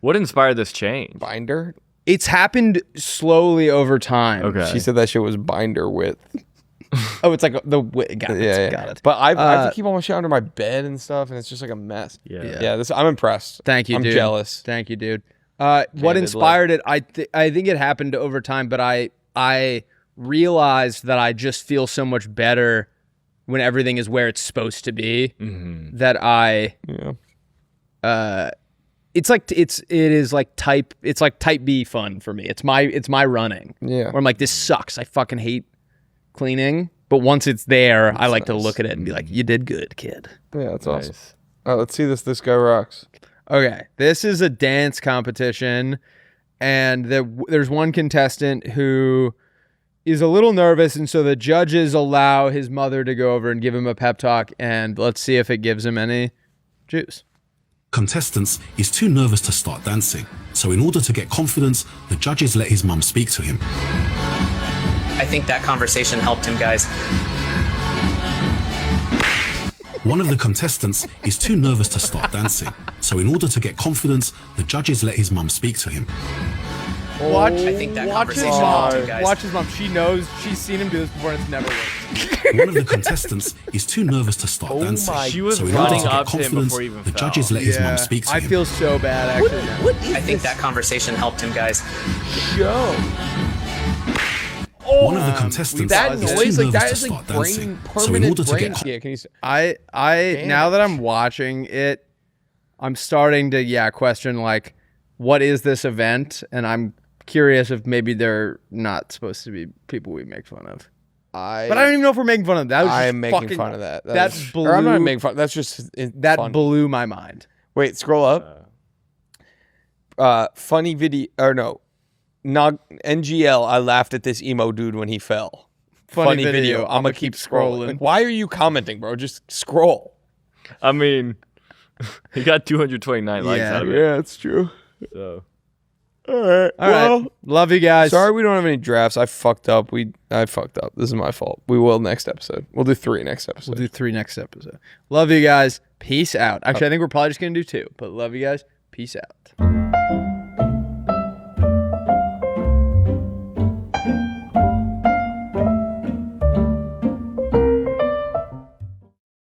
What inspired this change? binder. It's happened slowly over time. Okay. She said that shit was binder width. Oh, it's like got it. Yeah, Got it. But I have to keep all my shit under my bed and stuff, and it's just like a mess. Yeah. Yeah. I'm impressed. Thank you, I'm dude. jealous. Thank you, dude. What Candidly. inspired it? I think it happened over time, but I realized that I just feel so much better when everything is where it's supposed to be. Mm-hmm. That Yeah. it is like type B fun for me. It's my running. Yeah. Where I'm like, this sucks. I fucking hate cleaning. But once it's there, I like to nice. look at it and be like, you did good, kid. Yeah, that's awesome. Nice. Let's see this. This guy rocks. Okay, this is a dance competition, and there's one contestant who is a little nervous, and so the judges allow his mother to go over and give him a pep talk, and let's see if it gives him any juice. Contestants is too nervous to start dancing, so in order to get confidence, the judges let his mum speak to him. I think that conversation helped him, guys. One of the contestants is too nervous to start dancing, so in order to get confidence, the judges let his mum speak to him. Watch, I think that watch his conversation mom. helped him, guys. Watch his mom. She knows. She's seen him do this before, and it's never worked. One of the contestants is too nervous to start dancing, She was so in order running to get up to him confidence, before he even the fell. judges let his mum speak to I him. feel so bad actually. now. I think that conversation helped him, guys. One of the contestants that is noise, too like, nervous that to is, like, start dancing, so in permanent order to brain get Yeah, can you? I now that I'm watching it, I'm starting to question like, what is this event? And I'm curious if maybe they're not supposed to be people we make fun of. But I don't even know if we're making fun of them. That was I just am making fucking, fun of that. That is- blew. Or I'm not making fun. That's just that fun. blew my mind. Wait, scroll up. Funny video or no, not NGL. I laughed at this emo dude when he fell. funny video. I'm gonna keep scrolling. Why are you commenting, bro? Just scroll. I mean, he got 229 likes out of it. Yeah, it's true. So. All right. All right. Love you guys. Sorry we don't have any drafts. I fucked up. I fucked up. This is my fault. We will next episode. We'll do 3 next episode. We'll do 3 next episode. Love you guys. Peace out. Actually, I think we're probably just gonna do 2. But love you guys. Peace out.